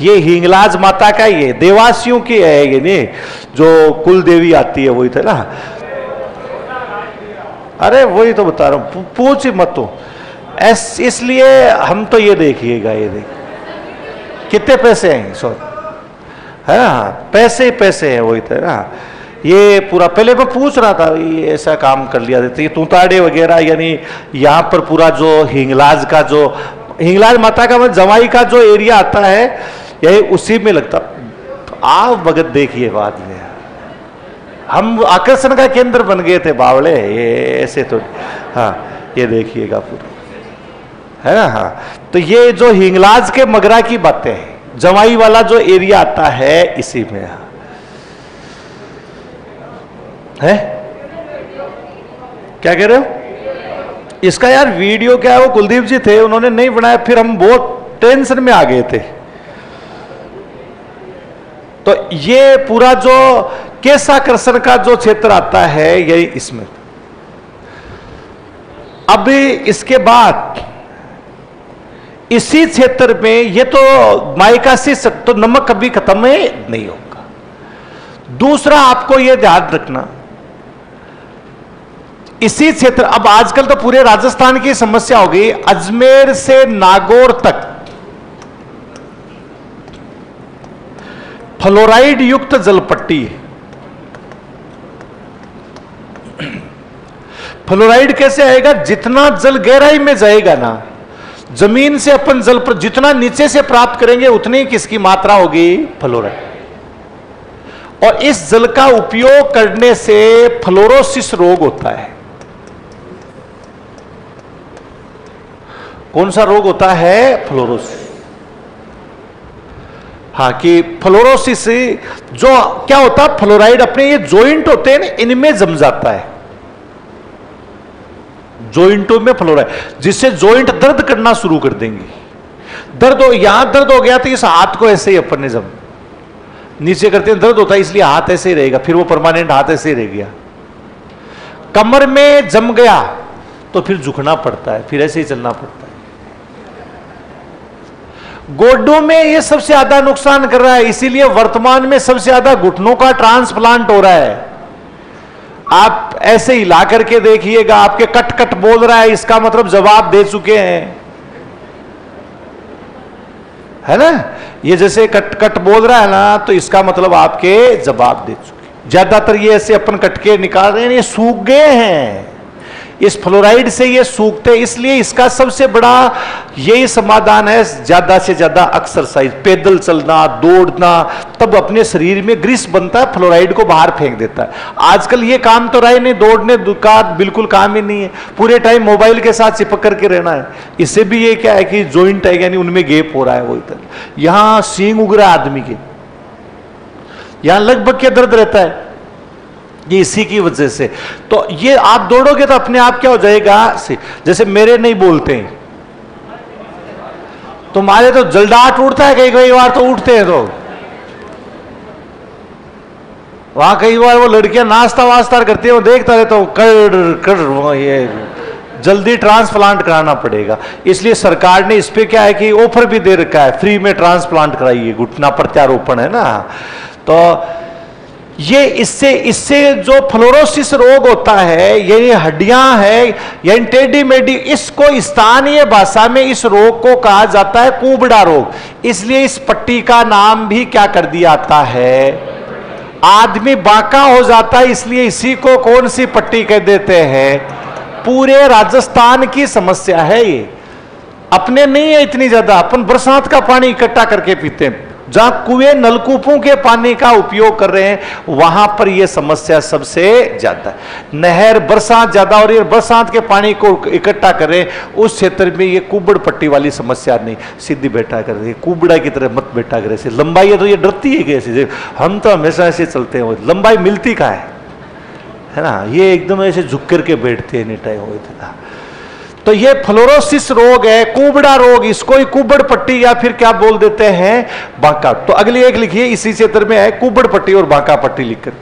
ये हिंगलाज माता का, ये देवासियों की है, ये नहीं जो कुल देवी आती है वही थे ना। अरे वही तो बता रहा हूं, पूछ ही मत हो। इसलिए हम तो ये देखिएगा, ये देख कितने पैसे हैं, सो है ना, पैसे पैसे हैं, वही थे ना। ये पूरा पहले मैं पूछ रहा था, ये ऐसा काम कर लिया देते, तूताड़े वगैरह, यानी यहाँ पर पूरा जो हिंगलाज का, जो हिंगलाज माता का जमाई का जो एरिया आता है, यही उसी में लगता। आप भगत देखिए, बाद में हम आकर्षण का केंद्र बन गए थे बावड़े, ये ऐसे तो, हाँ ये देखिएगा पूरा, है ना। हाँ, तो ये जो हिंगलाज के मगरा की बातें हैं, जमाई वाला जो एरिया आता है इसी में है। क्या कह रहे हो? इसका यार वीडियो क्या है, वो कुलदीप जी थे, उन्होंने नहीं बनाया, फिर हम बहुत टेंशन में आ गए थे। तो ये पूरा जो केशाकर्षण का जो क्षेत्र आता है, यही इसमें। अभी इसके बाद इसी क्षेत्र में, ये तो माइका से तो नमक कभी खत्म नहीं होगा। दूसरा आपको यह ध्यान रखना, इसी क्षेत्र, अब आजकल तो पूरे राजस्थान की समस्या हो गई, अजमेर से नागौर तक फ्लोराइड युक्त जलपट्टी है। फ्लोराइड कैसे आएगा? जितना जल गहराई में जाएगा ना, जमीन से अपन जल पर जितना नीचे से प्राप्त करेंगे, उतनी किसकी मात्रा होगी? फ्लोराइड। और इस जल का उपयोग करने से फ्लोरोसिस रोग होता है। कौन सा रोग होता है? फ्लोरोसिस। हाँ, कि फ्लोरोसिस जो क्या होता है, फ्लोराइड अपने ये जॉइंट होते हैं ना, इनमें जम जाता है, जॉइंटों में फ्लोराइड, जिससे जॉइंट दर्द करना शुरू कर देंगे। दर्द हो, यहां दर्द हो गया तो इस हाथ को ऐसे ही अपन ने जम नीचे करते हैं, दर्द होता है, इसलिए हाथ ऐसे ही रहेगा, फिर वो परमानेंट हाथ ऐसे ही रह गया। कमर में जम गया तो फिर झुकना पड़ता है, फिर ऐसे ही चलना पड़ता है। गोड्डों में ये सबसे ज्यादा नुकसान कर रहा है, इसीलिए वर्तमान में सबसे ज्यादा घुटनों का ट्रांसप्लांट हो रहा है। आप ऐसे हिला करके देखिएगा, आपके कट कट बोल रहा है, इसका मतलब जवाब दे चुके हैं, है ना। ये जैसे कट कट बोल रहा है ना, तो इसका मतलब आपके जवाब दे चुके। ज्यादातर ये ऐसे अपन कट के निकाल रहे हैं, ये सूख गए हैं, इस फ्लोराइड से ये सूखते, इसलिए इसका सबसे बड़ा यही समाधान है, ज्यादा से ज्यादा एक्सरसाइज, पैदल चलना, दौड़ना, तब अपने शरीर में ग्रीस बनता है, फ्लोराइड को बाहर फेंक देता है। आजकल ये काम तो रहा ही नहीं, दौड़ने का बिल्कुल काम ही नहीं है, पूरे टाइम मोबाइल के साथ चिपक करके रहना है। इससे भी ये क्या है कि जॉइंट है, यानी उनमें गैप हो रहा है, वो इधर यहां सींग उग रहा है आदमी के, यहां लगभग क्या दर्द रहता है, ये इसी की वजह से। तो ये आप दौड़ोगे तो अपने आप क्या हो जाएगा, जैसे मेरे नहीं बोलते हैं, तुम्हारे तो जलडाट उठता है, कई कई बार तो उठते हैं, तो वहां कई बार वो लड़कियां नाश्ता वास्ता करती है, वो देखता रहता हूं, कर कर ये जल्दी ट्रांसप्लांट कराना पड़ेगा। इसलिए सरकार ने इस पे क्या है कि ऑफर भी दे रखा है, फ्री में ट्रांसप्लांट कराइए, घुटना प्रत्यारोपण है ना। तो ये इससे जो फ्लोरोसिस रोग होता है, ये हड्डियां है, यानी टेढ़ी मेढ़ी, इसको स्थानीय भाषा में इस रोग को कहा जाता है कुबड़ा रोग। इसलिए इस पट्टी का नाम भी क्या कर दिया जाता है, आदमी बांका हो जाता है, इसलिए इसी को कौन सी पट्टी कह देते हैं। पूरे राजस्थान की समस्या है ये, अपने नहीं है इतनी ज्यादा, अपन बरसात का पानी इकट्ठा करके पीते हैं, जहां कुएं नलकूपों के पानी का उपयोग कर रहे हैं वहां पर यह समस्या सबसे ज्यादा है। नहर बरसात ज्यादा हो रही है, बरसात के पानी को इकट्ठा कर रहे हैं, उस क्षेत्र में ये कुबड़ पट्टी वाली समस्या नहीं। सीधी बैठा कर रही, कुबड़ा की तरह मत बैठा कर, ऐसे लंबाई है तो ये डरती है कैसे, हम तो हमेशा ऐसे चलते हैं, लंबाई मिलती कहाँ है ना, ये एकदम ऐसे झुक करके बैठते हैं, निटाई हो इतना। तो ये फ्लोरोसिस रोग है, कुबड़ा रोग, इसको ही कुबड़ पट्टी या फिर क्या बोल देते हैं, बांका। तो अगली एक लिखिए, इसी क्षेत्र में है कुबड़ पट्टी और बांका पट्टी लिखकर।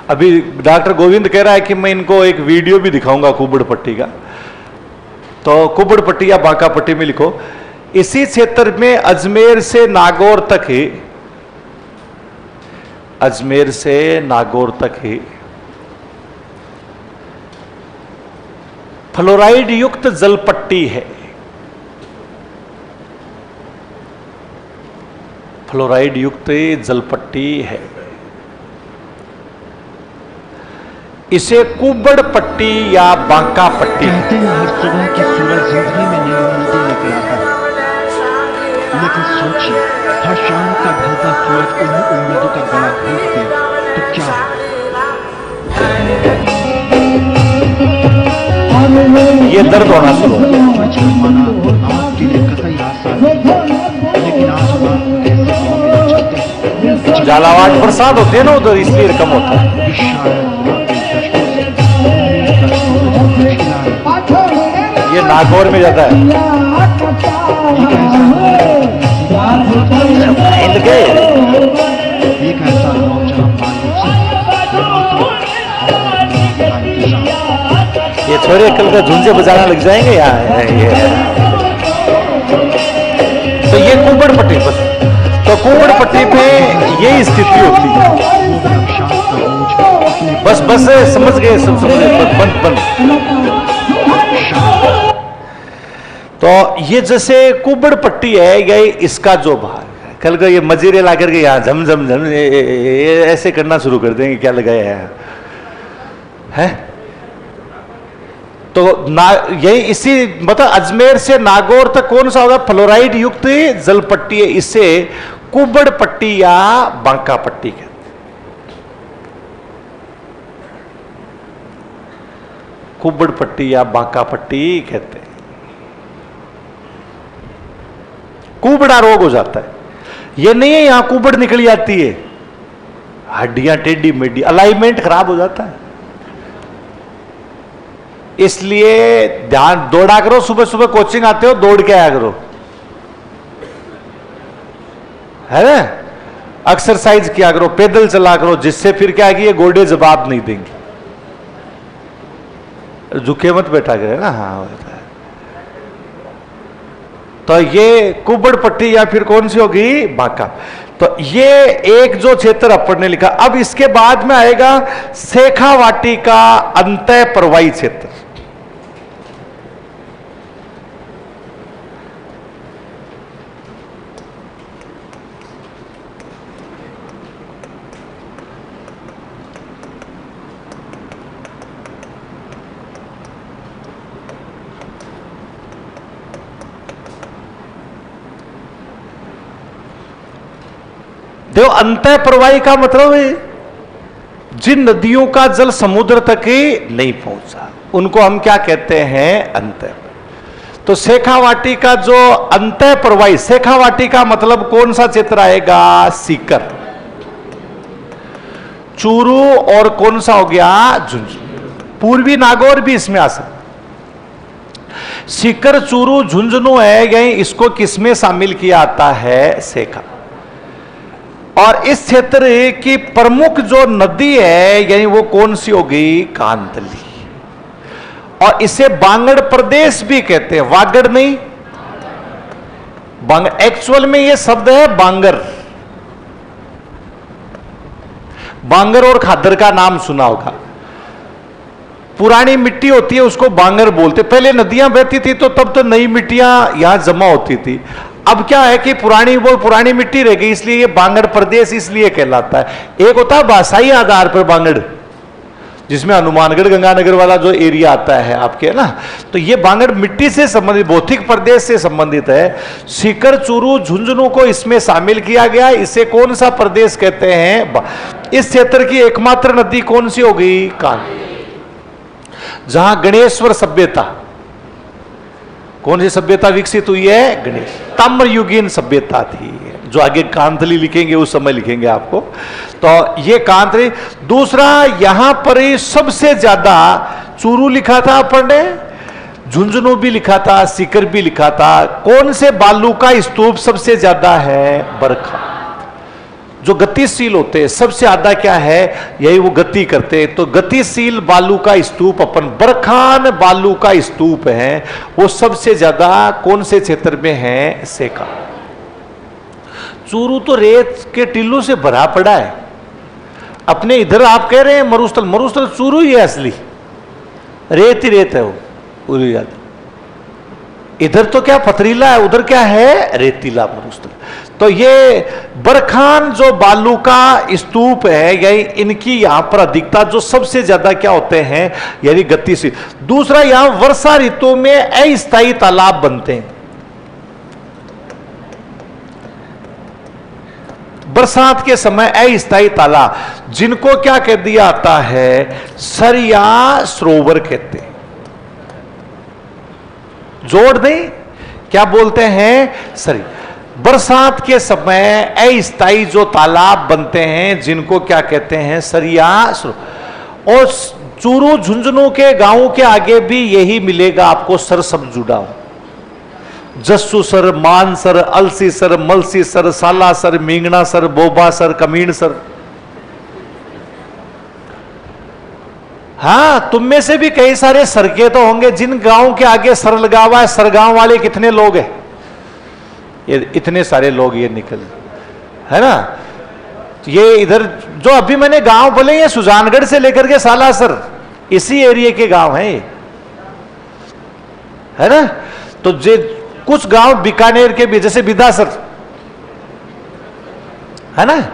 अभी डॉक्टर गोविंद कह रहा है कि मैं इनको एक वीडियो भी दिखाऊंगा कुबड़ पट्टी का, तो कुबड़ पट्टी या बांका पट्टी में लिखो। इसी क्षेत्र में अजमेर से नागौर तक ही, अजमेर से नागौर तक ही फ्लोराइड युक्त जलपट्टी है, फ्लोराइड युक्त जलपट्टी है, इसे कुबड़ पट्टी या बांका पट्टी। कहते हैं हर सुबह की सूरज जिंदगी में नई उम्मीदें लेकर आता है, लेकिन सोचिए हर शाम का ढलता सूरज उन्हीं उम्मीदों का गला घोट दे तो क्या हो? ये दर्द होना शुरू हो, बचपन माना आपके लिए कतई आसान नहीं, लेकिन आज बात ऐसे गाँव में चलते हैं, झालावाड़ बरसात होती है ना उधर, इसलिए कम होता है। कि शायद आपके दर्शकों से ये नागौर में ज्यादा है, एक ऐसा नौजवान ये छोरे कल का झुंझे बजाना लग जाएंगे यहाँ ये। तो ये कुबड़ पट्टी पर, तो कुबड़ पट्टी पे यही स्थिति होती है। बस बस समझ गए, सब समझ गए, बंद बंद। तो ये जैसे कुबड़ पट्टी है, ये इसका जो भाग है, कल का ये मजीरे ला करके यहाँ झम झम झम ऐसे करना शुरू कर देंगे, क्या लगाया है। तो यही इसी मतलब अजमेर से नागौर तक कौन सा होगा, फ्लोराइड युक्त जलपट्टी है, इसे कुबड़ पट्टी या बांका पट्टी कहते हैं। कुबड़ पट्टी या बांका पट्टी कहते हैं। कुबड़ा रोग हो जाता है, ये नहीं है यहां कुबड़ निकली आती है, हड्डियां टेढ़ी मेढ़ी, अलाइनमेंट खराब हो जाता है। इसलिए ध्यान, दौड़ा करो, सुबह सुबह कोचिंग आते हो दौड़ के आया करो, है ना, एक्सरसाइज किया करो, पैदल चला करो, जिससे फिर क्या है कि ये गोडे जवाब नहीं देंगे, झुके मत बैठा करे ना। हाँ, तो ये कुबड़ पट्टी या फिर कौन सी होगी, बांका। तो ये एक जो क्षेत्र अपन ने लिखा। अब इसके बाद में आएगा शेखावाटी का अंतः प्रवाही क्षेत्र। देखो अंतः प्रवाही का मतलब है जिन नदियों का जल समुद्र तक ही नहीं पहुंचा उनको हम क्या कहते हैं, अंतः। तो शेखावाटी का जो अंतः प्रवाही, शेखावाटी का मतलब कौन सा क्षेत्र आएगा, सीकर, चूरू और कौन सा हो गया, झुंझुनू। पूर्वी नागौर भी इसमें आ सकता। सीकर, चूरू, झुंझुनू है, यही इसको किसमें शामिल किया आता है, शेखा। और इस क्षेत्र की प्रमुख जो नदी है यानी वो कौन सी होगी, कांतली। और इसे बांगड़ प्रदेश भी कहते हैं, वागड़ नहीं, बांगड़। एक्चुअल में ये शब्द है बांगर। बांगर और खादर का नाम सुना होगा। पुरानी मिट्टी होती है उसको बांगर बोलते। पहले नदियां बहती थी तो तब तो नई मिट्टियां यहां जमा होती थी। अब क्या है कि पुरानी मिट्टी रह गई, इसलिए ये बांगड़ प्रदेश इसलिए कहलाता है। एक होता है भाषाई आधार पर बांगड़, जिसमें हनुमानगढ़ गंगानगर वाला जो एरिया आता है आपके, है ना, तो ये बांगड़ मिट्टी से संबंधित, भौतिक प्रदेश से संबंधित है। सीकर, चूरू, झुंझुनू को इसमें शामिल किया गया। इसे कौन सा प्रदेश कहते हैं, इस क्षेत्र की एकमात्र नदी कौन सी हो गई, कान। जहां गणेश्वर सभ्यता, कौन सी सभ्यता विकसित हुई है, गणेश, ताम्रयुगीन सभ्यता थी, जो आगे कांतली लिखेंगे उस समय लिखेंगे आपको। तो ये कांतली। दूसरा, यहां पर सबसे ज्यादा चूरू लिखा था अपन ने, झुंझुनू भी लिखा था, सीकर भी लिखा था। कौन से बालू का स्तूप सबसे ज्यादा है, बरखा। जो गतिशील होते हैं सबसे ज्यादा क्या है, यही वो गति करते हैं। तो गतिशील बालू का स्तूप अपन बरखान बालू का स्तूप है, वो सबसे ज्यादा कौन से क्षेत्र में है, शेखा। चूरू तो रेत के टिल्लू से भरा पड़ा है। अपने इधर आप कह रहे हैं मरुस्थल, मरुस्थल चूरू ही है असली, रेत ही रेत है वो पूरी ज्यादा। इधर तो क्या पथरीला है, उधर क्या है, रेतीला मरुस्थल। तो ये बरखान जो बालू का स्तूप है, यही इनकी यहां पर अधिकता जो सबसे ज्यादा क्या होते हैं, यानी गतिशील। दूसरा, यहां वर्षा ऋतु में अस्थायी तालाब बनते हैं। बरसात के समय अस्थायी तालाब, जिनको क्या कह दिया आता है, सरिया सरोवर कहते हैं। जोड़ दें, क्या बोलते हैं, सरी। बरसात के समय अस्थायी जो तालाब बनते हैं जिनको क्या कहते हैं, सरिया सरोवर। और चूरू झुंझुनू के गांवों के आगे भी यही मिलेगा आपको, सर सब जुड़ा हो। जस्सू-सर, मानसर, अलसी-सर, मलसी-सर, साला-सर, मींगना-सर, बोबा-सर, कमीण-सर। हाँ, तुम में से भी कई सारे सरके तो होंगे जिन गांव के आगे सर लगा हुआ है। सरगांव वाले कितने लोग हैं, ये इतने सारे लोग ये निकल, है ना। ये इधर जो अभी मैंने गांव बोले, ये सुजानगढ़ से लेकर के सालासर इसी एरिया के गांव हैं, है ना। तो जे कुछ गांव बीकानेर के भी, जैसे बिदासर, है ना,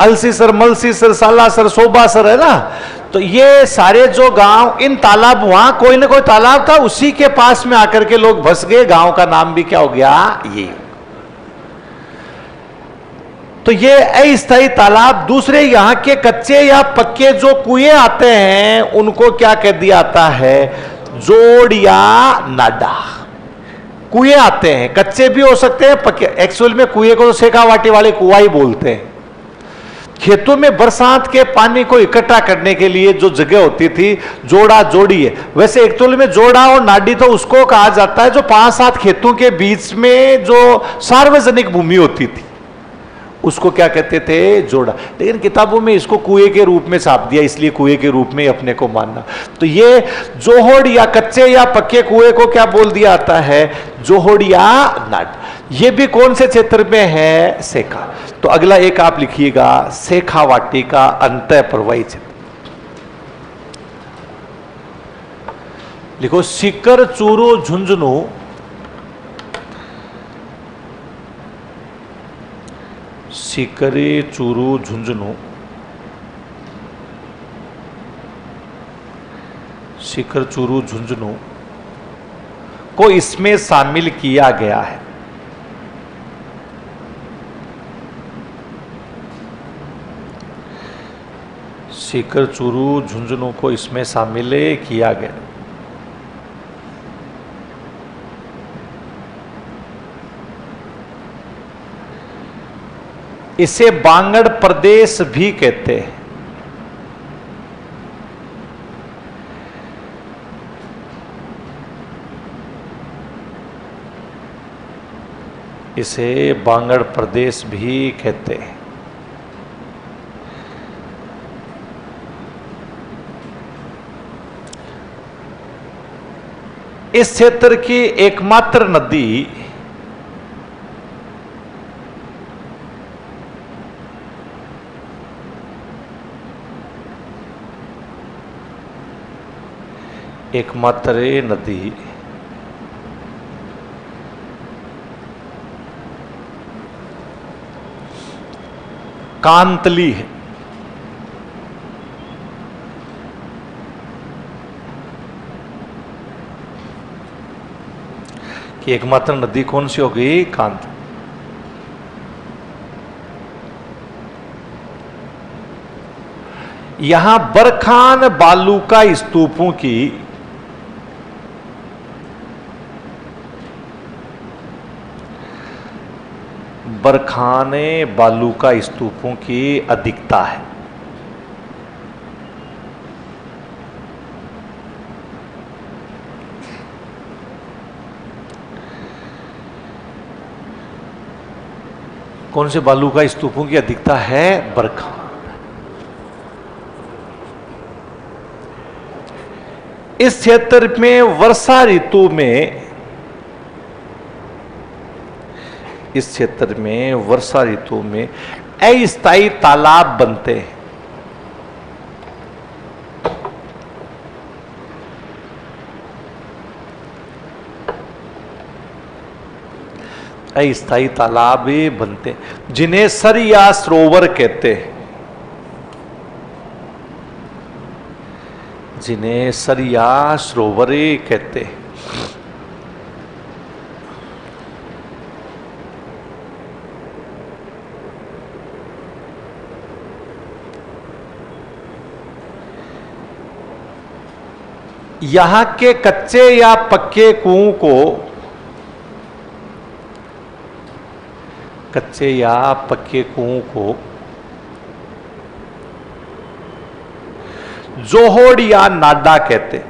अलसीसर, मलसीसर, सालासर, सोबासर, है ना। तो ये सारे जो गांव, इन तालाब, वहां कोई ना कोई तालाब था, उसी के पास में आकर के लोग बस गए। गांव का नाम भी क्या हो गया, ये। तो ये अस्थायी तालाब। दूसरे, यहां के कच्चे या पक्के जो कुएं आते हैं उनको क्या कह दिया आता है, जोड़ या नाडा। कुएं आते हैं, कच्चे भी हो सकते हैं, पक्के। एक्चुअल में कुएं को तो शेखावाटी वाले कुआं ही बोलते हैं। खेतों में बरसात के पानी को इकट्ठा करने के लिए जो जगह होती थी, जोड़ा जोड़ी है। वैसे एक्चुअल में जोड़ा और नाडी तो उसको कहा जाता है जो 5-7 खेतों के बीच में जो सार्वजनिक भूमि होती थी, उसको क्या कहते थे, जोड़ा। लेकिन किताबों में इसको कुएं के रूप में छाप दिया, इसलिए कुएं के रूप में अपने को मानना। तो ये जोहड़ या कच्चे या पक्के कुएं को क्या बोल दिया आता है, जोहड़ या नाड। ये भी कौन से क्षेत्र में है, शेखा। तो अगला एक आप लिखिएगा, शेखावाटी का अंतः प्रवाही क्षेत्र। लिखो, सीकर, चूरू, झुंझुनू, सीकरे, चूरू, झुंझुनू, सीकर, चूरू, झुंझुनू को इसमें शामिल किया गया है। सीकर, चूरू, झुंझुनू को इसमें शामिल किया गया। इसे बांगड़ प्रदेश भी कहते हैं। इसे बांगड़ प्रदेश भी कहते हैं। इस क्षेत्र की एकमात्र नदी कांतली है। कि एकमात्र नदी कौन सी होगी? कांत। यहां बरखान बालूका स्तूपों की बरखाने बालूका स्तूपों की अधिकता है। कौन से बालूका स्तूपों की अधिकता है? बरखान। इस क्षेत्र में वर्षा ऋतु में अस्थायी तालाब बनते हैं। अस्थायी तालाब बनते हैं जिन्हें सर या सरोवर कहते हैं। जिन्हें सर या सरोवर कहते हैं। यहां के कच्चे या पक्के कुओं को जोहोड़ या नाडा कहते।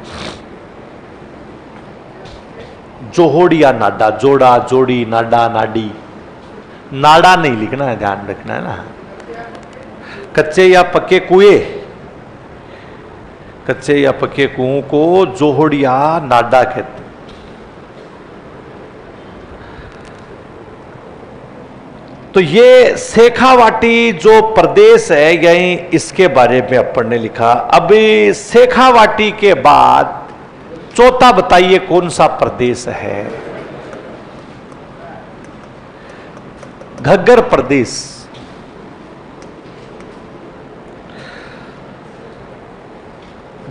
जोहोड़ या नाडा, जोड़ा, जोड़ी, नाडा, नाडी। नाडा नहीं लिखना है, ध्यान रखना है ना। कच्चे या पक्के कुओं को जोहोड़ या नाडा कहते। तो ये शेखावाटी जो प्रदेश है, यही इसके बारे में अपन ने लिखा। अब शेखावाटी के बाद चौथा बताइए कौन सा प्रदेश है? घग्गर प्रदेश।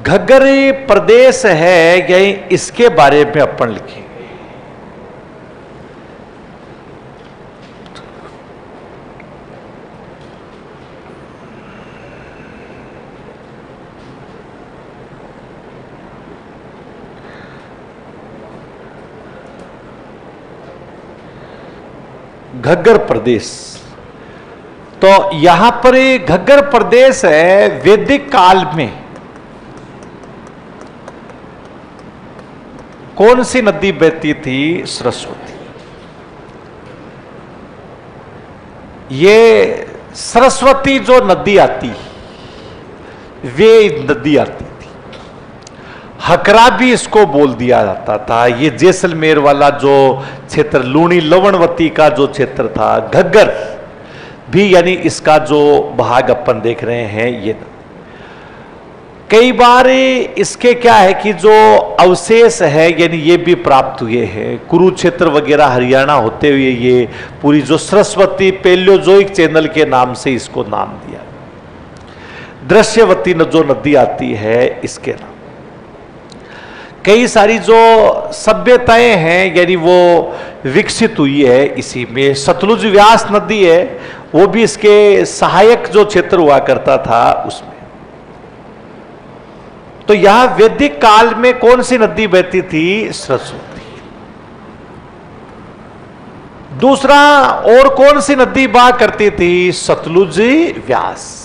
घग्गर प्रदेश है, यही इसके बारे में अपन लिखेंगे। घग्गर प्रदेश। तो यहां पर घग्गर प्रदेश है। वैदिक काल में कौन सी नदी बहती थी? सरस्वती। ये सरस्वती जो नदी आती, वे नदी आती थी। हकरा भी इसको बोल दिया जाता था। ये जैसलमेर वाला जो क्षेत्र, लूणी लवणवती का जो क्षेत्र था, घग्गर भी, यानी इसका जो भाग अपन देख रहे हैं, ये कई बार इसके क्या है कि जो अवशेष है, यानी ये भी प्राप्त हुए हैं। कुरुक्षेत्र वगैरह हरियाणा होते हुए ये पूरी जो सरस्वती पैलियोजोइक चैनल के नाम से इसको नाम दिया। दृश्यवती जो नदी आती है, इसके नाम। कई सारी जो सभ्यताएं हैं, यानी वो विकसित हुई है इसी में। सतलुज व्यास नदी है, वो भी इसके सहायक जो क्षेत्र हुआ करता था उसमें। तो यहां वैदिक काल में कौन सी नदी बहती थी? सरस्वती। दूसरा, और कौन सी नदी बहा करती थी? सतलुज, व्यास।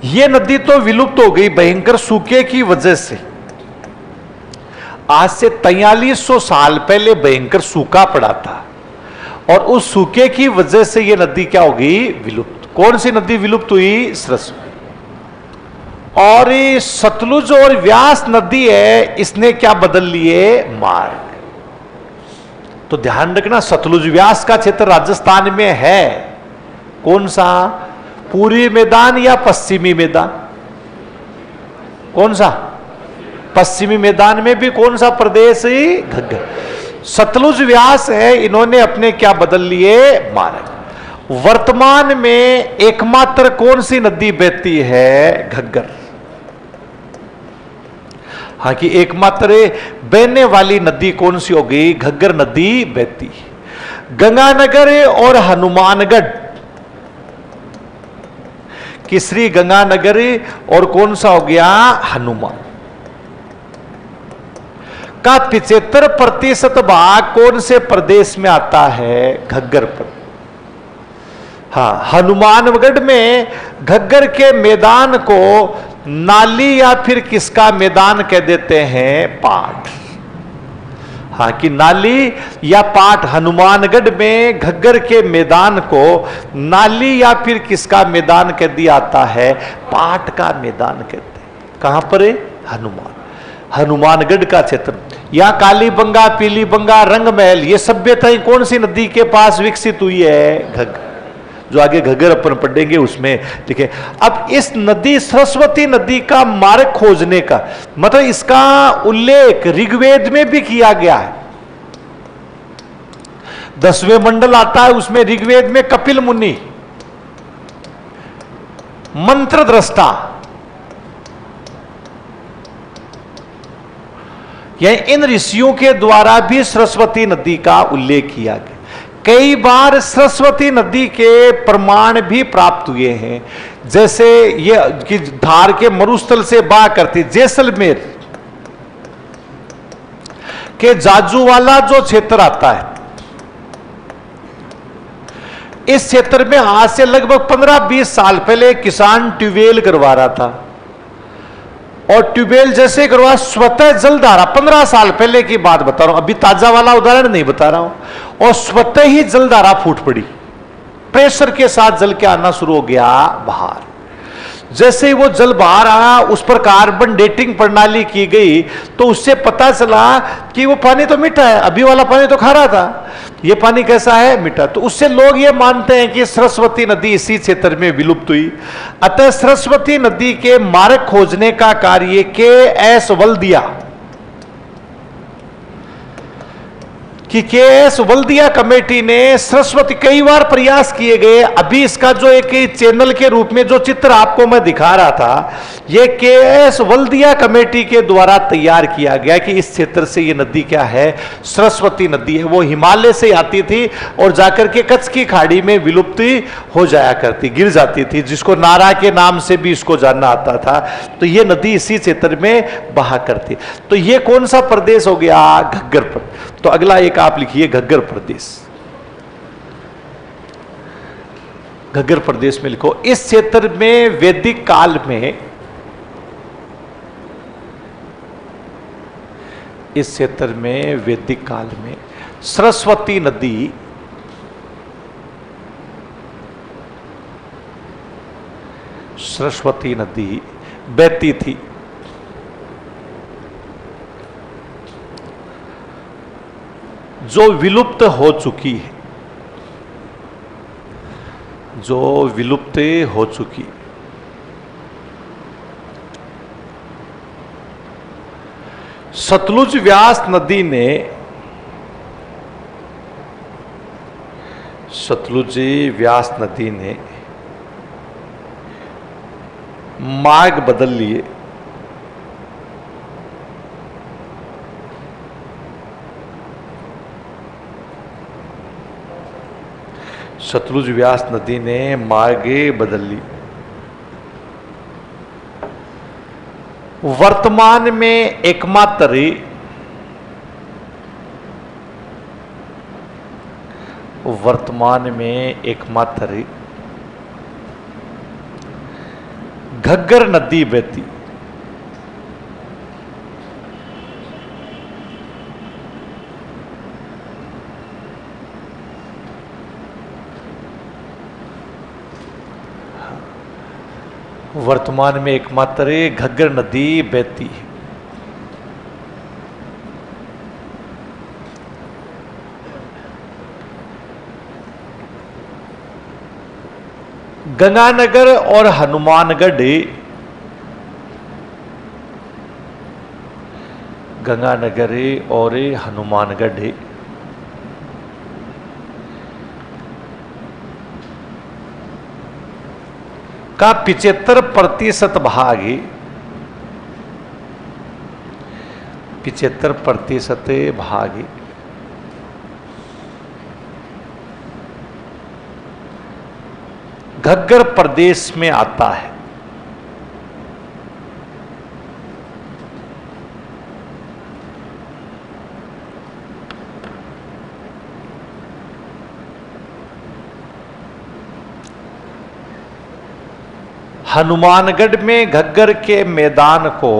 ये नदी तो विलुप्त हो गई भयंकर सूखे की वजह से। आज से 4300 साल पहले भयंकर सूखा पड़ा था और उस सूखे की वजह से यह नदी क्या हो गई? विलुप्त। कौन सी नदी विलुप्त हुई? सरस्वती। और ये सतलुज और व्यास नदी है, इसने क्या बदल लिए? मार्ग। तो ध्यान रखना, सतलुज व्यास का क्षेत्र राजस्थान में है। कौन सा? पूर्वी मैदान या पश्चिमी मैदान? कौन सा? पश्चिमी मैदान में भी कौन सा प्रदेश? घग्गर। सतलुज व्यास है, इन्होंने अपने क्या बदल लिए? मार्ग। वर्तमान में एकमात्र कौन सी नदी बहती है? घग्गर। हाँ, कि एकमात्र बहने वाली नदी कौन सी हो गई? घग्गर नदी बहती। गंगानगर और हनुमानगढ़, कि श्री गंगानगर और कौन सा हो गया? हनुमान का 75% भाग कौन से प्रदेश में आता है? घग्गर पर। हाँ, हनुमानगढ़ में घग्गर के मैदान को नाली या फिर किसका मैदान कह देते हैं? पाट। हाँ, कि नाली या पाट। हनुमानगढ़ में घग्गर के मैदान को नाली या फिर किसका मैदान कह दिया आता है? पाट का मैदान कहते हैं। कहां पर है? हनुमानगढ़ का क्षेत्र। यहां कालीबंगा, पीलीबंगा, रंगमहल, ये सभ्यताएं कौन सी नदी के पास विकसित हुई है? घग्गर। जो आगे घग्गर अपन पढ़ेंगे उसमें देखिए। अब इस नदी सरस्वती नदी का मार्ग खोजने का मतलब इसका उल्लेख ऋग्वेद में भी किया गया है। 10वें मंडल आता है, उसमें ऋग्वेद में कपिल मुनि मंत्र दृष्टा, यानी इन ऋषियों के द्वारा भी सरस्वती नदी का उल्लेख किया गया। कई बार सरस्वती नदी के प्रमाण भी प्राप्त हुए हैं, जैसे ये कि धार के मरुस्थल से बहा करती। जैसलमेर के जाजूवाला जो क्षेत्र आता है, इस क्षेत्र में आज से लगभग 15-20 साल पहले किसान ट्यूबवेल करवा रहा था, और ट्यूबवेल जैसे करवा स्वतः जलधारा, 15 साल पहले की बात बता रहा हूं, अभी ताजा वाला उदाहरण नहीं बता रहा हूं, और स्वतः ही जलधारा फूट पड़ी। प्रेशर के साथ जल के आना शुरू हो गया बाहर। जैसे ही वो जल बाहर आया, उस पर कार्बन डेटिंग प्रणाली की गई, तो उससे पता चला कि वो पानी तो मीठा है, अभी वाला पानी तो खारा था, ये पानी कैसा है? मीठा। तो उससे लोग ये मानते हैं कि सरस्वती नदी इसी क्षेत्र में विलुप्त हुई। अतः सरस्वती नदी के मार्ग खोजने का कार्य KS. Waldia KS. Waldia committee ने सरस्वती, कई बार प्रयास किए गए। अभी इसका जो एक चैनल के रूप में जो चित्र आपको मैं दिखा रहा था, यह के.एस. वल्दिया कमेटी के द्वारा तैयार किया गया कि इस क्षेत्र से यह नदी क्या है? सरस्वती नदी है। वो हिमालय से आती थी और जाकर के कच्छ की खाड़ी में विलुप्त हो जाया करती, गिर जाती थी, जिसको नारा के नाम से भी इसको जानना आता था। तो यह नदी इसी क्षेत्र में बहा करती। तो यह कौन सा प्रदेश हो गया? घग्गर प्रदेश। तो अगला एक आप लिखिए, घग्गर प्रदेश। घग्गर प्रदेश में लिखो, इस क्षेत्र में वैदिक काल में, इस क्षेत्र में वैदिक काल में सरस्वती नदी बहती थी। जो विलुप्त हो चुकी है, जो विलुप्त हो चुकी। सतलुज व्यास नदी ने, सतलुज व्यास नदी ने मार्ग बदल लिए। सतलुज व्यास नदी ने मार्ग बदल ली। वर्तमान में एकमात्र घग्गर नदी बहती। वर्तमान में एकमात्र घग्गर नदी बहती है। गंगानगर और हनुमानगढ़, गंगानगर और हनुमानगढ़ का 75% भाग, 75% भाग घग्गर प्रदेश में आता है। हनुमानगढ़ में घग्गर के मैदान को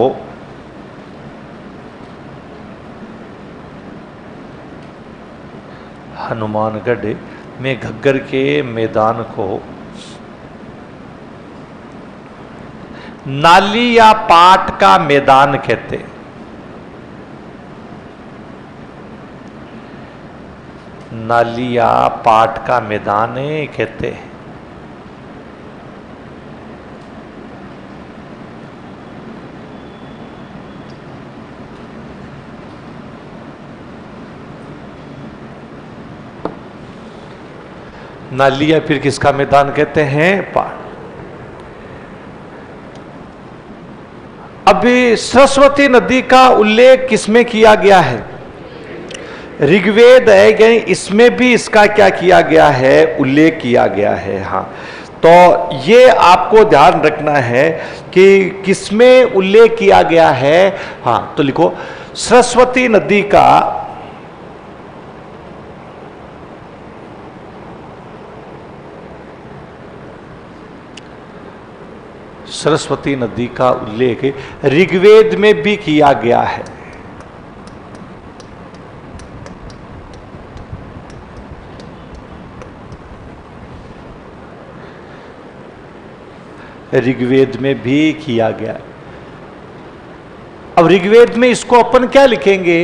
हनुमानगढ़ में घग्गर के मैदान को नाली या पाट का मैदान कहते हैं। नाली या पाट का मैदान कहते हैं। नाली या फिर किसका मैदान कहते हैं? पाट। अभी सरस्वती नदी का उल्लेख किसमें किया गया है? ऋग्वेद है कि इसमें भी इसका क्या किया गया है? उल्लेख किया गया है। हाँ, तो ये आपको ध्यान रखना है कि किसमें उल्लेख किया गया है। हाँ, तो लिखो सरस्वती नदी का सरस्वती नदी का उल्लेख ऋग्वेद में भी किया गया है। ऋग्वेद में भी किया गया। अब ऋग्वेद में इसको अपन क्या लिखेंगे?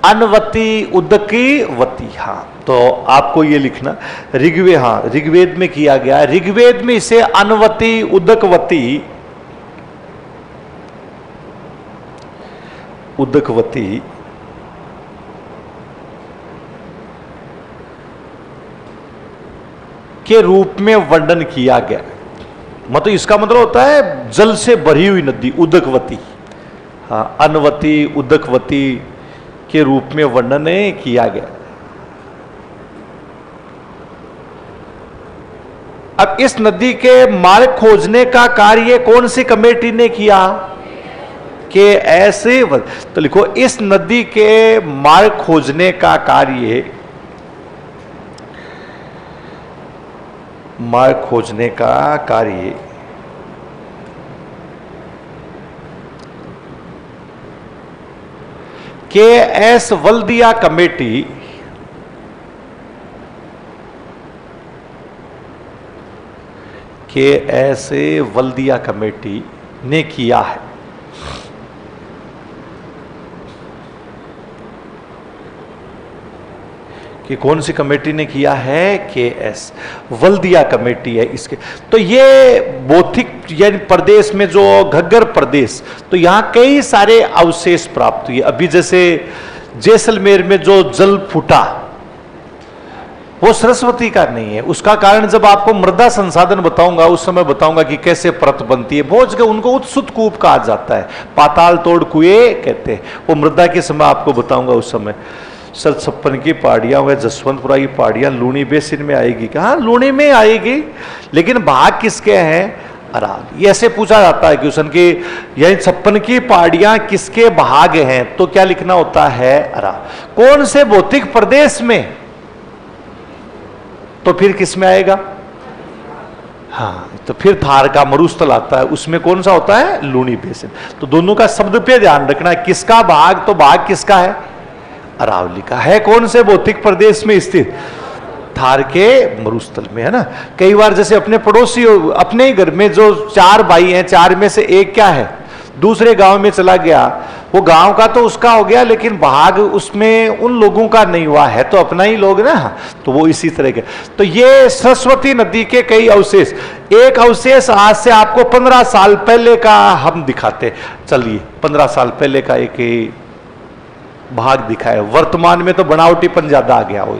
अनवती उदकी वती। हाँ, तो आपको ये लिखना ऋग्वेद। हाँ, ऋग्वेद में किया गया। ऋग्वेद में इसे अनवती उदकवती, उदकवती के रूप में वर्णन किया गया। मतलब इसका मतलब होता है जल से भरी हुई नदी, उदकवती। हाँ, अनवती उदकवती के रूप में वर्णन किया गया। अब इस नदी के मार्ग खोजने का कार्य कौन सी कमेटी ने किया? के ऐसे। तो लिखो इस नदी के मार्ग खोजने का कार्य, मार्ग खोजने का कार्य के एस वल्दिया कमेटी, के एस वल्दिया कमेटी ने किया है। कि कौन सी कमेटी ने किया है? के एस वल्दिया कमेटी है इसके। तो ये बौद्धिक यानी प्रदेश में जो घग्गर प्रदेश, तो यहां कई सारे अवशेष प्राप्त हुए। अभी जैसे जैसलमेर में जो जल फूटा वो सरस्वती का नहीं है। उसका कारण जब आपको मृदा संसाधन बताऊंगा उस समय बताऊंगा कि कैसे परत बनती है। भोज के उनको उत्सुत कूप कहा जाता है, पाताल तोड़ कुएं कहते हैं। वो मृदा के समय आपको बताऊंगा उस समय। सर छप्पन की पहाड़ियां व जसवंतपुरा की पहाड़ियां लूणी बेसिन में आएगी। कहा लूणी में आएगी, लेकिन भाग किसके हैं? अरावली। ये ऐसे पूछा जाता है क्वेश्चन कि यही 56 की पहाड़ियां किसके भाग हैं, तो क्या लिखना होता है? अरावली। कौन से भौतिक प्रदेश में, तो फिर किस में आएगा? हाँ, तो फिर थार का मरुस्थल आता है, उसमें कौन सा होता है? लूनी बेसिन। तो दोनों का शब्द पे ध्यान रखना, किसका भाग, तो भाग किसका है? अरावली का है। कौन से भौतिक प्रदेश में स्थित? थार के मरुस्थल में, है ना। कई बार जैसे अपने पड़ोसी, अपने ही घर में जो 4 भाई हैं, 4 में से एक क्या है, दूसरे गांव में चला गया, वो गांव का तो उसका हो गया, लेकिन भाग उसमें उन लोगों का नहीं हुआ है, तो अपना ही लोग ना, तो वो इसी तरह के। तो ये सरस्वती नदी के कई अवशेष, एक अवशेष आज से आपको 15 साल पहले का हम दिखाते। चलिए 15 साल पहले का एक भाग दिखाए। वर्तमान में तो बनावटीपन ज्यादा आ गया। वो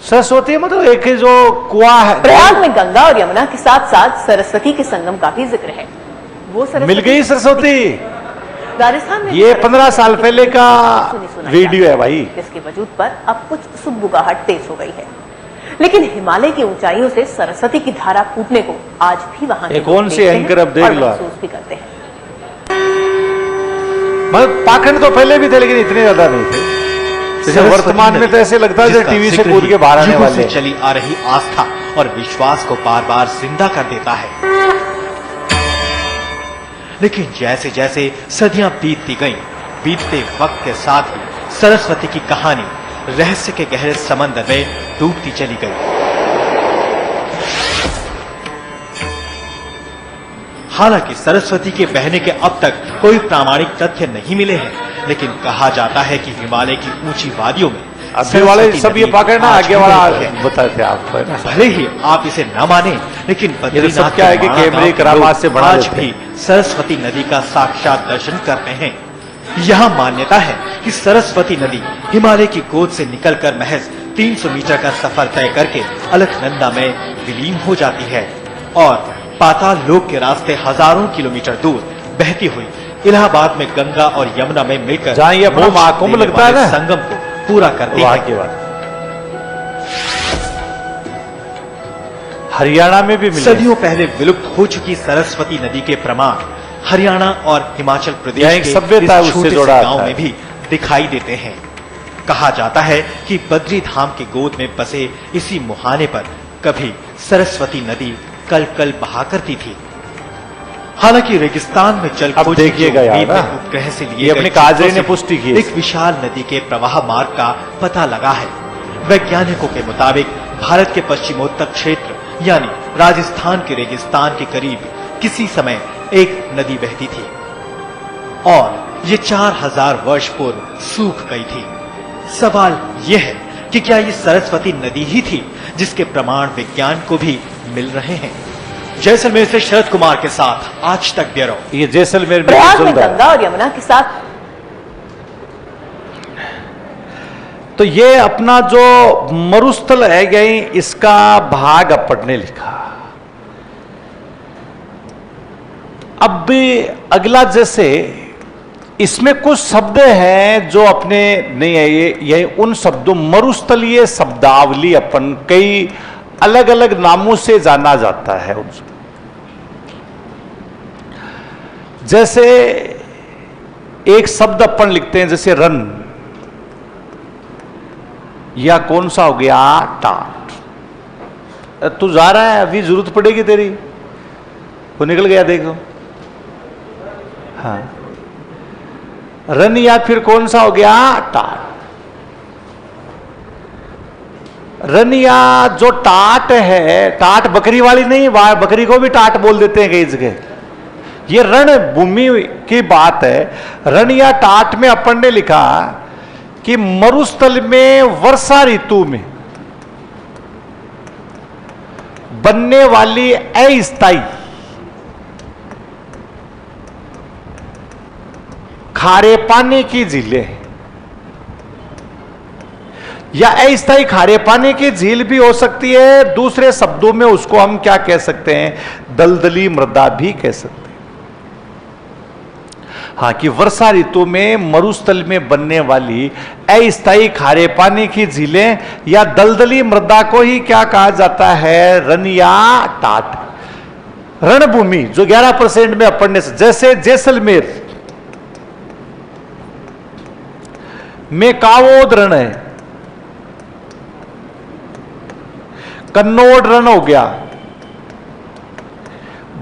सरस्वती मतलब एक जो कुआं है। प्रयाग में गंगा और यमुना के साथ साथ सरस्वती के संगम का भी जिक्र है। वो सरस्वती मिल गई सरस्वती। राजस्थान में ये 15 साल पहले का वीडियो है भाई। इसके वजूद पर अब कुछ सुगबुगाहट तेज हो गई है, लेकिन हिमालय की ऊंचाइयों से सरस्वती की धारा फूटने को आज भी वहां के कौन से एंकर अब देख लो, महसूस भी करते हैं। मतलब पाखंड तो पहले भी थे, लेकिन इतने ज्यादा नहीं थे। जैसे वर्तमान में तो ऐसे लगता है जैसे टीवी से कूद के बाहर आने वाले। चली आ रही आस्था और विश्वास को बार बार जिंदा कर देता है। लेकिन जैसे जैसे सदियां बीतती गईं, बीतते वक्त के साथ ही सरस्वती की कहानी रहस्य के गहरे समंदर में डूबती चली गई। हालांकि सरस्वती के बहने के अब तक कोई प्रामाणिक तथ्य नहीं मिले हैं, लेकिन कहा जाता है कि हिमालय की ऊंची वादियों में अभी वाले सब ये पकड़ना आगे वाला बताते आप। भले ही आप इसे न माने, लेकिन बद्रीनाथ क्या है कि कैमरे करामात से बना आज भी सरस्वती नदी का साक्षात दर्शन करते हैं। यहाँ मान्यता है कि सरस्वती नदी हिमालय की गोद से निकलकर महज 300 मीटर का सफर तय करके अलकनंदा में विलीन हो जाती है और पाताल लोक के रास्ते हजारों किलोमीटर दूर बहती हुई इलाहाबाद में गंगा और यमुना में मिलकर जहाँ ये अपना महाकुंभ लगता है ना, संगम को पूरा करती है। हरियाणा में भी मिले। सदियों पहले विलुप्त हो चुकी सरस्वती नदी के प्रमाण हरियाणा और हिमाचल प्रदेश के सभ्यता इस उससे छोटे से जुड़ा गांव है। में भी दिखाई देते हैं। कहा जाता है कि बद्री धाम के गोद में बसे इसी मुहाने पर कभी सरस्वती नदी कल कल बहा करती थी। हालांकि रेगिस्तान में जल अब खोज देखिएगा यार ना, उपग्रह से लिए ये अपने गए काजरे चित्रों ने से पुष्टि की। एक विशाल नदी के प्रवाह मार्ग का पता लगा है। वैज्ञानिकों के मुताबिक भारत के पश्चिमोत्तर क्षेत्र यानी राजस्थान के रेगिस्तान के करीब किसी समय एक नदी बहती थी और ये 4000 वर्ष पूर्व सूख गई थी। सवाल यह है कि क्या ये सरस्वती नदी ही थी जिसके प्रमाण विज्ञान को भी मिल रहे हैं। जैसलमेर से शरद कुमार के साथ आज तक ब्यूरो। ये जैसलमेर प्रयाग में में गंगा और यमुना के साथ तो ये अपना जो मरुस्थल है यही इसका भाग अपन ने लिखा। अब भी अगला जैसे इसमें कुछ शब्द हैं जो अपने नहीं है, ये उन शब्दों मरुस्थलीय शब्दावली अपन कई अलग अलग नामों से जाना जाता है उनसे। जैसे एक शब्द अपन लिखते हैं जैसे रन, या कौन सा हो गया टाट। तू जा रहा है अभी जरूरत पड़ेगी तेरी, वो निकल गया देखो। हाँ रन, या फिर कौन सा हो गया टाट। रन या जो टाट है, टाट बकरी वाली नहीं, बकरी को भी टाट बोल देते हैं कई जगह। ये रण भूमि की बात है। रण या टाट में अपन ने लिखा कि मरुस्थल में वर्षा ऋतु में बनने वाली अस्थायी खारे पानी की झीलें, या अस्थायी खारे पानी की झील भी हो सकती है। दूसरे शब्दों में उसको हम क्या कह सकते हैं, दलदली मृदा भी कह सकते हैं। हाँ, कि वर्षा ऋतु में मरुस्थल में बनने वाली अस्थायी खारे पानी की झीलें या दलदली मृदा को ही क्या कहा जाता है? रण या टाट। रणभूमि जो 11% में पड़ने से, जैसे जैसलमेर में कावोद रण है, कन्नौड रण हो गया,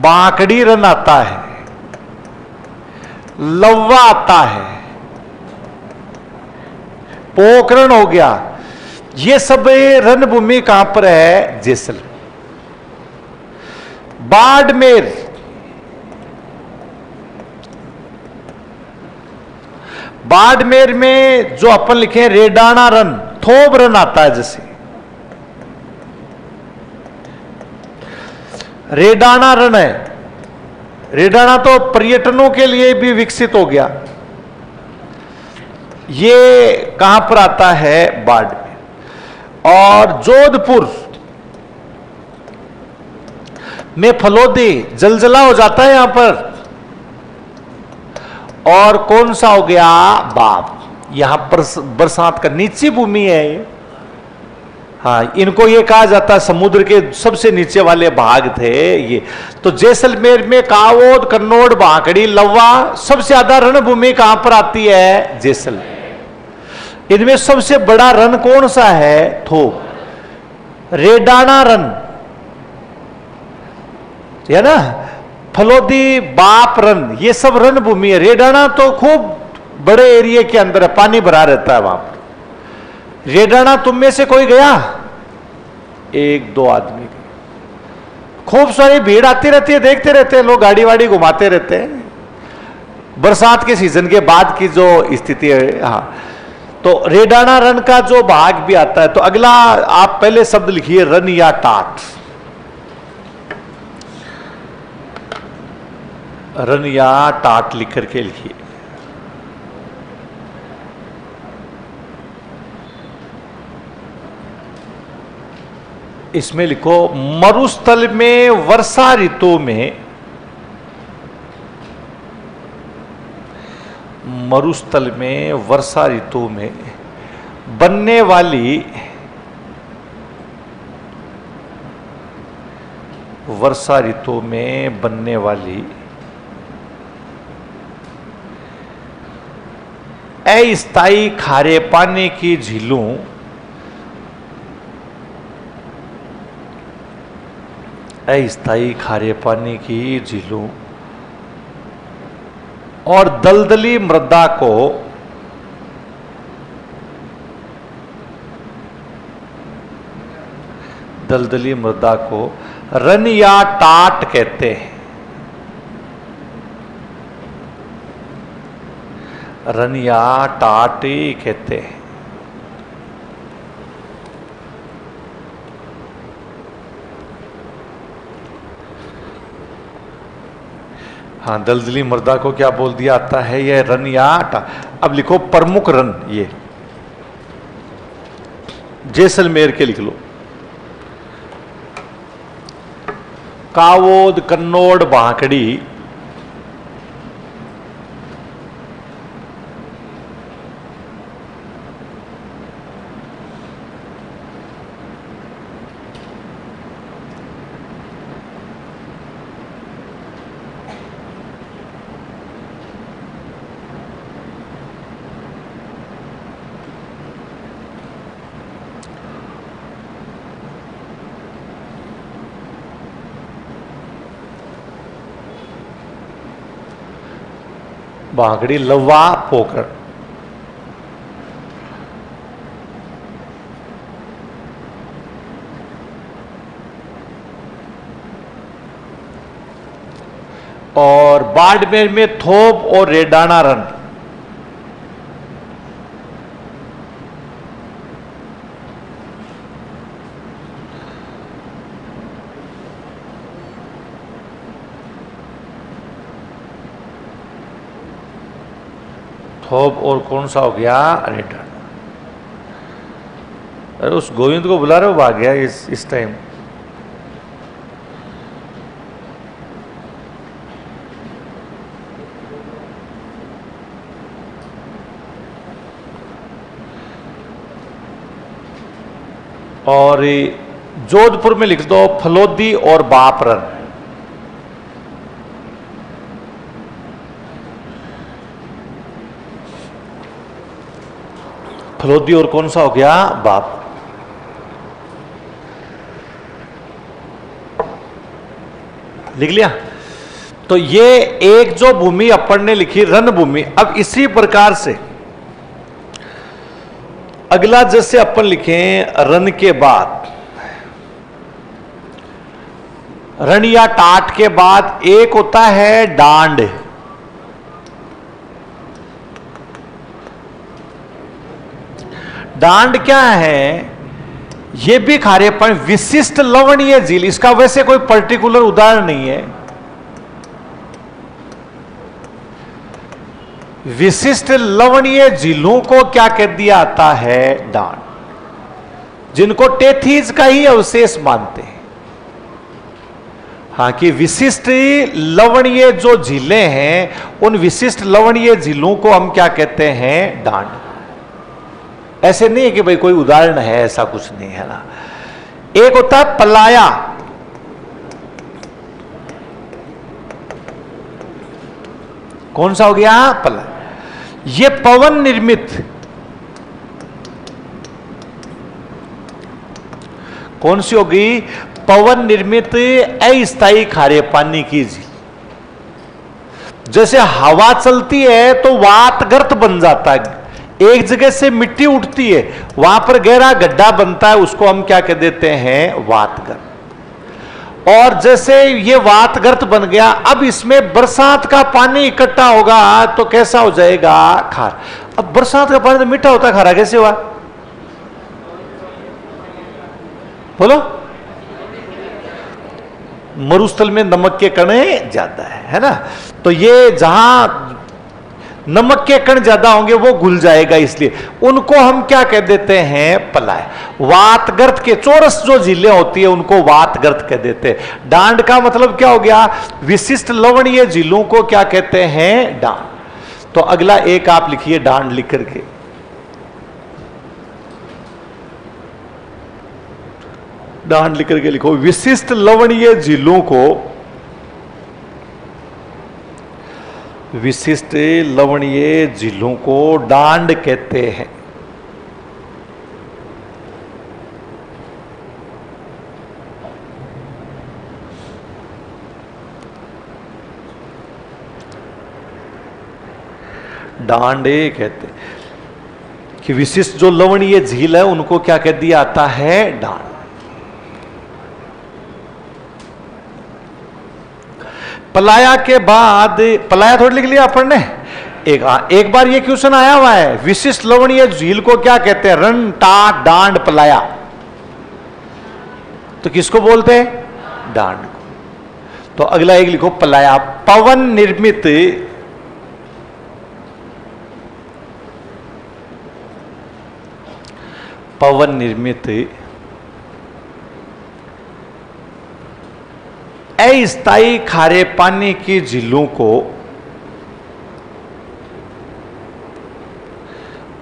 बांकड़ी रण आता है, लव्वा आता है, पोखरण हो गया। ये सब रणभूमि कहां पर है? जैसलमेर। बाड़मेर, बाड़मेर में जो अपन लिखे रेडाना रन, थोब रन आता है, जैसे रेडाना रन है। रेडाना तो पर्यटनों के लिए भी विकसित हो गया। ये कहां पर आता है? बाड़मेर। और जोधपुर में फलोदी, जलजला हो जाता है यहां पर। और कौन सा हो गया? बाप। यहां पर बरसात का नीची भूमि है ये। हाँ, इनको ये कहा जाता है समुद्र के सबसे नीचे वाले भाग थे ये। तो जैसलमेर में कावोद, कन्नौड, बांकड़ी, लव्वा, सबसे ज्यादा रणभूमि कहां पर आती है? जैसलमेर। इनमें सबसे बड़ा रण कौन सा है? थोप, रेडाना रण है ना, फलोदी, बाप रन, ये सब रणभूमि है। रेडाना तो खूब बड़े एरिया के अंदर है, पानी भरा रहता है वहां पर। रेडाना तुम में से कोई गया? 1-2 आदमी। खूब सारी भीड़ आती रहती है, देखते रहते हैं लोग, गाड़ी वाड़ी घुमाते रहते हैं। बरसात के सीजन के बाद की जो स्थिति है। हाँ, तो रेडाना रन का जो भाग भी आता है। तो अगला आप पहले शब्द लिखिए, रन या टाट। रन या टाट लिख करके लिखिए। इसमें लिखो, मरुस्थल में वर्षा ऋतु में, मरुस्थल में वर्षा ऋतु में बनने वाली, वर्षा ऋतु में बनने वाली अस्थायी खारे पानी की झीलों अस्थायी खारे पानी की झीलों और दलदली मृदा को रन या टाट कहते हैं। रन या टाट कहते हैं। हाँ, दलदली मृदा को क्या बोल दिया आता है? यह रन या टाट। अब लिखो प्रमुख रन, ये जैसलमेर के लिख लो, कावोद, कन्नौड, बांकड़ी, बांकड़ी, लव्वा, पोखरण। और बाड़मेर में थोप और रेडाना रन। थोप और कौन सा हो गया? रेडाना। अरे उस गोविंद को बुला रहे हो, भाग गया इस टाइम। और जोधपुर में लिख दो फलोदी और बापरन। फलोदी और कौन सा हो गया? बाप। लिख लिया? तो ये एक जो भूमि अपन ने लिखी रण भूमि। अब इसी प्रकार से अगला जैसे अपन लिखें रण के बाद, रण या टाट के बाद एक होता है डांड। डांड क्या है? यह भी खारे पानी विशिष्ट लवणीय झील। इसका वैसे कोई पर्टिकुलर उदाहरण नहीं है। विशिष्ट लवणीय झीलों को क्या कह दिया आता है? डांड, जिनको टेथीज का ही अवशेष मानते हैं। हाँ, कि विशिष्ट लवणीय जो झीलें हैं, उन विशिष्ट लवणीय झीलों को हम क्या कहते हैं? डांड। ऐसे नहीं है कि भाई कोई उदाहरण है, ऐसा कुछ नहीं है ना। एक होता है पलाया। कौन सा हो गया? पलाया। ये पवन निर्मित, कौन सी होगी? पवन निर्मित अस्थायी खारे पानी की झील। जैसे हवा चलती है तो वातगर्त बन जाता है, एक जगह से मिट्टी उठती है, वहां पर गहरा गड्ढा बनता है, उसको हम क्या कह देते हैं? वातगर्त। और जैसे ये वातगर्त बन गया, अब इसमें बरसात का पानी इकट्ठा होगा तो कैसा हो जाएगा? खार। अब बरसात का पानी तो मीठा होता है, खारा कैसे हुआ? बोलो। मरुस्थल में नमक के कण ज्यादा है ना, तो ये जहां नमक के कण ज्यादा होंगे वो घुल जाएगा, इसलिए उनको हम क्या कह देते हैं? पलाय। वातगर्त के चौरस जो झीलें होती है उनको वातगर्त कह देते हैं। डांड का मतलब क्या हो गया? विशिष्ट लवणीय झीलों को क्या कहते हैं? डांड। तो अगला एक आप लिखिए डांड लिख करके। डांड लिख करके लिखो, विशिष्ट लवणीय झीलों को, विशिष्ट लवणीय झीलों को डांड कहते हैं। डांडे कहते हैं कि विशिष्ट जो लवणीय झील है उनको क्या कह दिया आता है? डांड। पलाया के बाद, पलाया थोड़ी लिख लिया अपन ने। एक बार ये क्वेश्चन आया हुआ है, विशिष्ट लवणीय झील को क्या कहते हैं? रण, टाट, डांड, पलाया। तो किसको बोलते हैं? डांड को। तो अगला एक लिखो पलाया। पवन निर्मित, पवन निर्मित अस्थायी खारे पानी की झीलों को,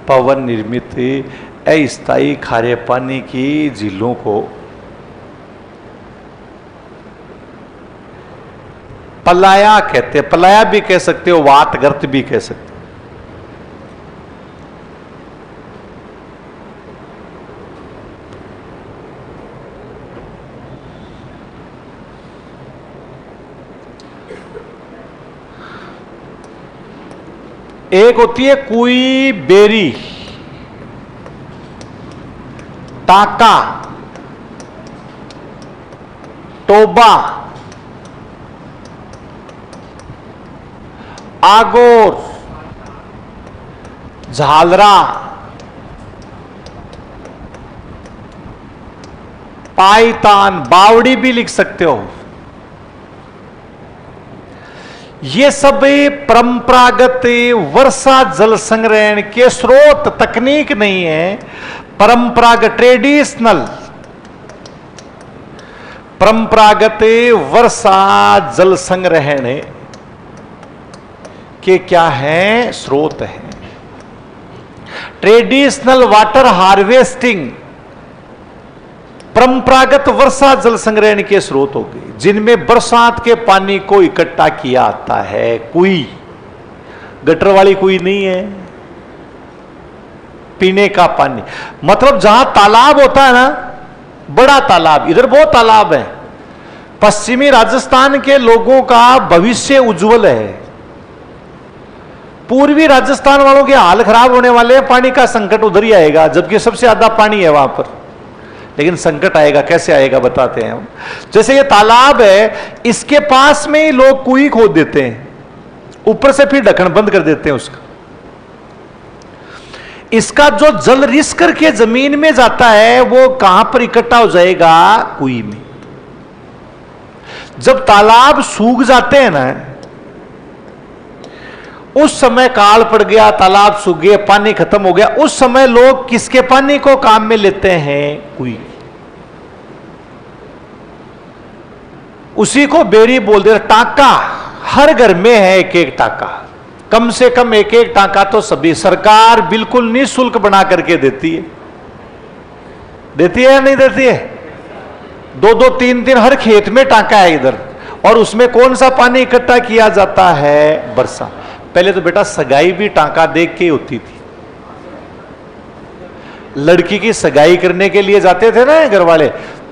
पवन निर्मित अस्थायी खारे पानी की झीलों को पलाया कहते हैं। पलाया भी कह सकते हो, वातगर्त भी कह सकते हो। एक होती है कुई बेरी, टाका, टोबा, आगोर, झालरा, पाइतान, बावड़ी भी लिख सकते हो। ये सब परंपरागत वर्षा जल संग्रहण के स्रोत, तकनीक नहीं है, परंपरागत परंपरागत वर्षा जल संग्रहण के क्या है? स्रोत है। ट्रेडिशनल वाटर हार्वेस्टिंग परंपरागत वर्षा जल संग्रहण के स्रोत हो गए, जिनमें बरसात के पानी को इकट्ठा किया आता है। कुई, गटर वाली कुई नहीं है, पीने का पानी, मतलब जहां तालाब होता है ना, बड़ा तालाब, इधर बहुत तालाब है। पश्चिमी राजस्थान के लोगों का भविष्य उज्जवल है। पूर्वी राजस्थान वालों के हाल खराब होने वाले हैं, पानी का संकट उधर ही आएगा, जबकि सबसे ज्यादा पानी है वहां पर। लेकिन संकट आएगा, कैसे आएगा बताते हैं हम। जैसे ये तालाब है, इसके पास में ही लोग कुई खोद देते हैं, ऊपर से फिर ढक्कन बंद कर देते हैं उसका। इसका जो जल रिस करके जमीन में जाता है, वो कहां पर इकट्ठा हो जाएगा? कुई में। जब तालाब सूख जाते हैं ना, उस समय काल पड़ गया, तालाब सूख गया, पानी खत्म हो गया, उस समय लोग किसके पानी को काम में लेते हैं? कुई। उसी को बेरी बोल दे। टाका हर घर में है, एक एक टाका, कम से कम एक एक टाका तो सभी, सरकार बिल्कुल निःशुल्क बना करके देती है। देती है या नहीं देती है? 2-2, 3-3 हर खेत में टाका है इधर। और उसमें कौन सा पानी इकट्ठा किया जाता है? बरसा। पहले तो बेटा सगाई भी टाका देख के होती थी। लड़की की सगाई करने के लिए जाते थे ना घर वाले,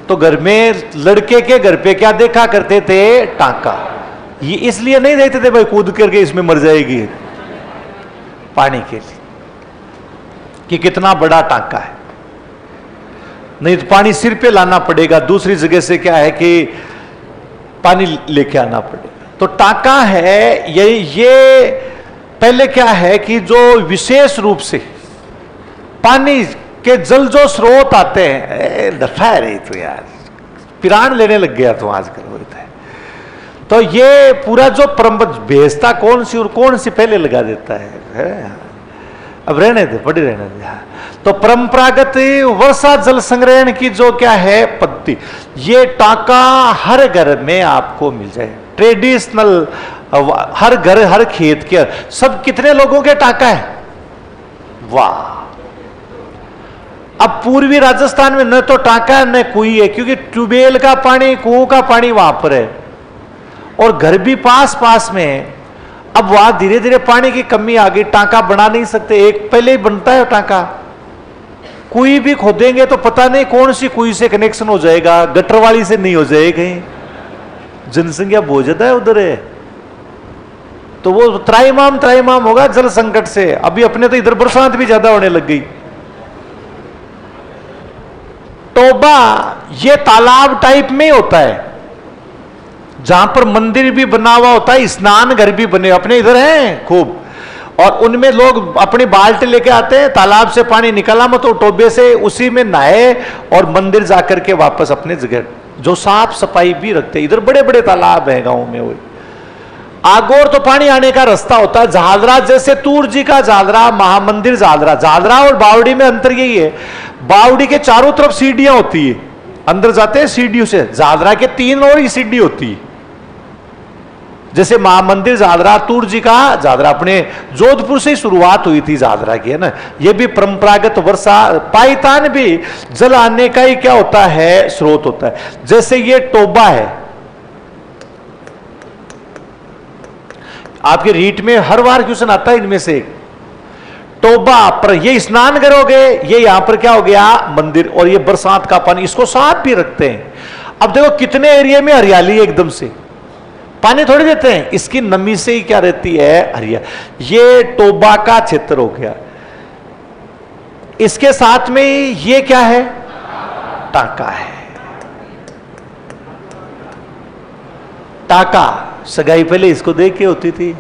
तो घर में लड़के के घर पे क्या देखा करते थे? टाका। ये इसलिए नहीं देखते थे भाई कूद करके इसमें मर जाएगी, पानी के लिए कि कितना बड़ा टाका है, नहीं तो पानी सिर पे लाना पड़ेगा, दूसरी जगह से क्या है कि पानी लेके आना पड़ेगा। तो टाका है ये पहले क्या है कि जो विशेष रूप से पानी के जल जो स्रोत आते हैं, दफा है रही तो यार, पिरान लेने लग गया तो आजकल बोलता है। तो ये पूरा जो परंपरा भेजता कौन सी और कौन सी पहले लगा देता है? अब रहने दे, बड़ी रहने दे। तो परंपरागत वर्षा जल संग्रहण की जो क्या है पद्धति, ये टाका हर घर में आपको मिल जाए। ट्रेडिशनल हर घर हर खेत के सब। कितने लोगों के टाका है? वाह। अब पूर्वी राजस्थान में न तो टाका है न कुई है, क्योंकि ट्यूबवेल का पानी, कुओं का पानी वहां पर है और घर भी पास पास में है। अब वहां धीरे धीरे पानी की कमी आ गई, टाका बना नहीं सकते, एक पहले ही बनता है टाका। कुई भी खोदेंगे तो पता नहीं कौन सी कुई से कनेक्शन हो जाएगा, गटर वाली से नहीं हो जाएगा, जनसंख्या बहुत ज्यादा है उधर है, तो वो त्राईमाम होगा जल संकट से। अभी अपने तो इधर बरसात भी ज्यादा होने लग गई। टोबा ये तालाब टाइप में होता है, जहां पर मंदिर भी बना हुआ होता है, स्नान घर भी बने अपने इधर हैं खूब, और उनमें लोग अपनी बाल्टी लेके आते हैं, तालाब से पानी निकाला मत तो टोबे से उसी में नहाए और मंदिर जाकर के वापस अपने जगह, जो साफ सफाई भी रखते हैं। इधर बड़े बड़े तालाब है गांव में। वो आगोर तो पानी आने का रास्ता होता है। झालरा जैसे तूर जी का झालरा, महामंदिर झालरा, झालरा और बावड़ी में अंतर यही है, बावड़ी के चारों तरफ सीढ़ियां होती है, अंदर जाते हैं सीढ़ियों से, झालरा के 3 और ही सीढ़ी होती है। जैसे महामंदिर झालरा, तूर जी का झालरा, अपने जोधपुर से ही शुरुआत हुई थी झालरा की, है ना। ये भी परंपरागत वर्षा, पाइतान भी जल आने का ही क्या होता है? स्रोत होता है। जैसे ये टोबा है, आपके रीट में हर बार क्वेश्चन आता है इनमें से। टोबा पर ये स्नान करोगे, ये यहां पर क्या हो गया? मंदिर। और ये बरसात का पानी, इसको साफ भी रखते हैं। अब देखो कितने एरिया में हरियाली है, एकदम से पानी थोड़ी देते हैं, इसकी नमी से ही क्या रहती है? हरिया। ये टोबा का क्षेत्र हो गया। इसके साथ में ये क्या है? टाका है। टाका सगाई पहले इसको देख के होती थी,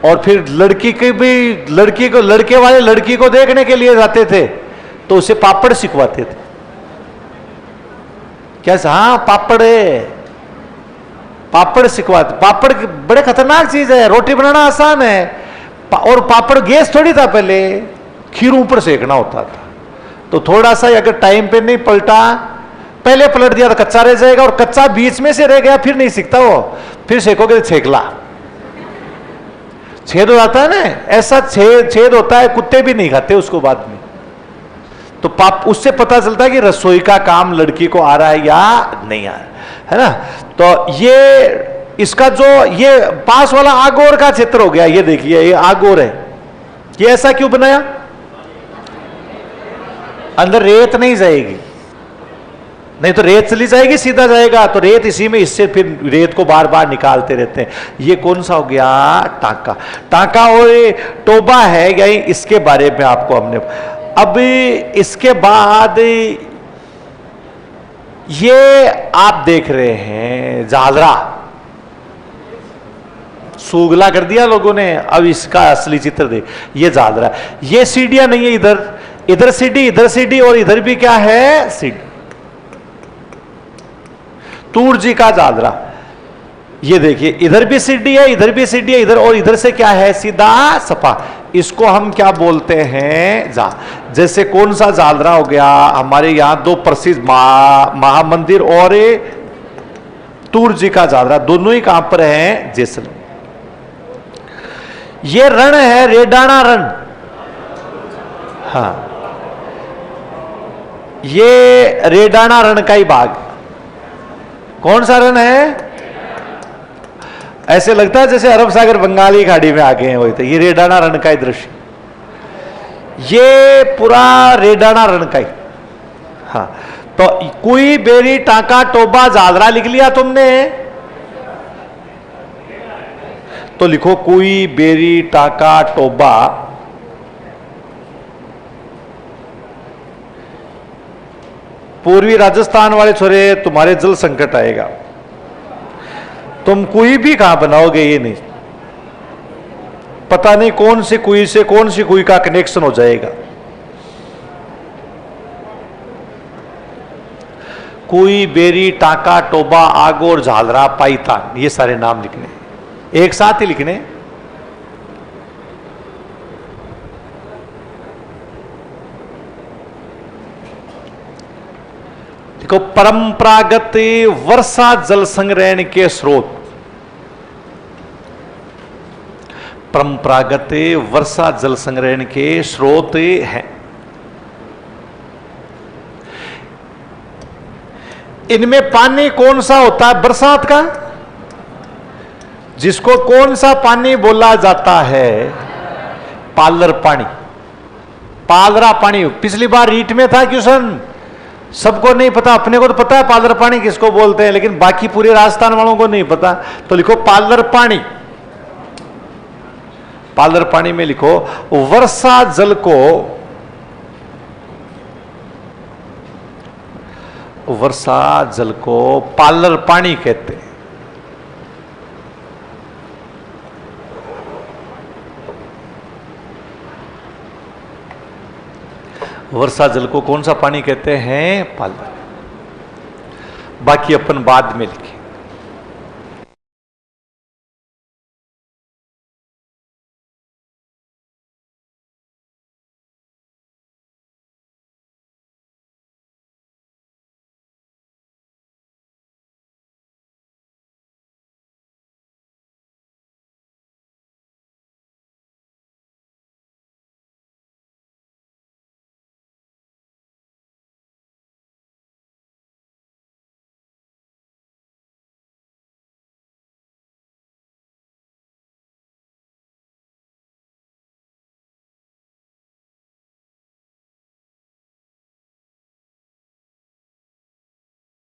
और फिर लड़की की भी, लड़की को, लड़के वाले लड़की को देखने के लिए जाते थे तो उसे पापड़ सिखवाते थे। कैसा? हाँ पापड़ है, पापड़ सिखवाते। पापड़ बड़े खतरनाक चीज है, रोटी बनाना आसान है, और पापड़ गैस थोड़ी था पहले, खीर ऊपर सेकना होता था। तो थोड़ा सा अगर टाइम पे नहीं पलटा, पहले पलट दिया तो कच्चा रह जाएगा, और कच्चा बीच में से रह गया फिर नहीं सीखता वो, फिर सेकोगे तो छेकला, छेद हो जाता है ना, ऐसा छेद होता है, कुत्ते भी नहीं खाते उसको बाद में। तो पाप उससे पता चलता है कि रसोई का काम लड़की को आ रहा है या नहीं आ रहा है ना। तो ये इसका जो ये पास वाला आगोर का चित्र हो गया, ये देखिए ये आगोर है। ये ऐसा क्यों बनाया? अंदर रेत नहीं जाएगी, नहीं तो रेत चली जाएगी सीधा जाएगा, तो रेत इसी में, इससे फिर रेत को बार बार निकालते रहते हैं। ये कौन सा हो गया? टांका। टांका और टोबा है, यही इसके बारे में आपको हमने। अब इसके बाद ये आप देख रहे हैं जालरा, सूगला कर दिया लोगों ने। अब इसका असली चित्र देख, ये जालरा। ये सीढ़ियां नहीं है, इधर सीढ़ी, इधर सीढ़ी, और इधर भी क्या है? सीढ़ी। तूर जी का जालरा। ये देखिए इधर भी सीढ़ी है, इधर भी सीढ़ी है, इधर, और इधर से क्या है? सीधा सपा। इसको हम क्या बोलते हैं? जैसे कौन सा जालरा हो गया? हमारे यहां दो प्रसिद्ध महामंदिर और तूर जी का जालरा, दोनों ही कहां पर है? जैसलमेर। ये रण है रेडाना रण। हाँ, ये रेडाना रण का ही भाग। कौन सा रण है? ऐसे लगता है जैसे अरब सागर बंगाली खाड़ी में आ गए हैं, वही तो। ये रेडाना रण का ही दृश्य, ये पूरा रेडाना रण का ही। हाँ, तो कुई बेरी टांका टोबा जालरा लिख लिया तुमने, तो लिखो कुई बेरी टांका टोबा पूर्वी राजस्थान वाले छोरे, तुम्हारे जल संकट आएगा। तुम कुई भी कहां बनाओगे ये नहीं पता, नहीं कौन सी कुई से कौन सी कुई का कनेक्शन हो जाएगा। कुई बेरी टांका टोबा आगोर झालरा पाईतान, ये सारे नाम लिखने, एक साथ ही लिखने। देखो, परंपरागत वर्षा जल संग्रहण के स्रोत, परंपरागत वर्षा जल संग्रहण के स्रोत हैं। इनमें पानी कौन सा होता है? बरसात का, जिसको कौन सा पानी बोला जाता है? पालर पानी, पालरा पानी। पिछली बार रीट में था क्वेश्चन, सबको नहीं पता, अपने को तो पता है पालर पानी किसको बोलते हैं, लेकिन बाकी पूरे राजस्थान वालों को नहीं पता। तो लिखो पालर पानी। पालर पानी में लिखो वर्षा जल को, वर्षा जल को पालर पानी कहते हैं। वर्षा जल को कौन सा पानी कहते हैं? पालर। बाकी अपन बाद में लिखें।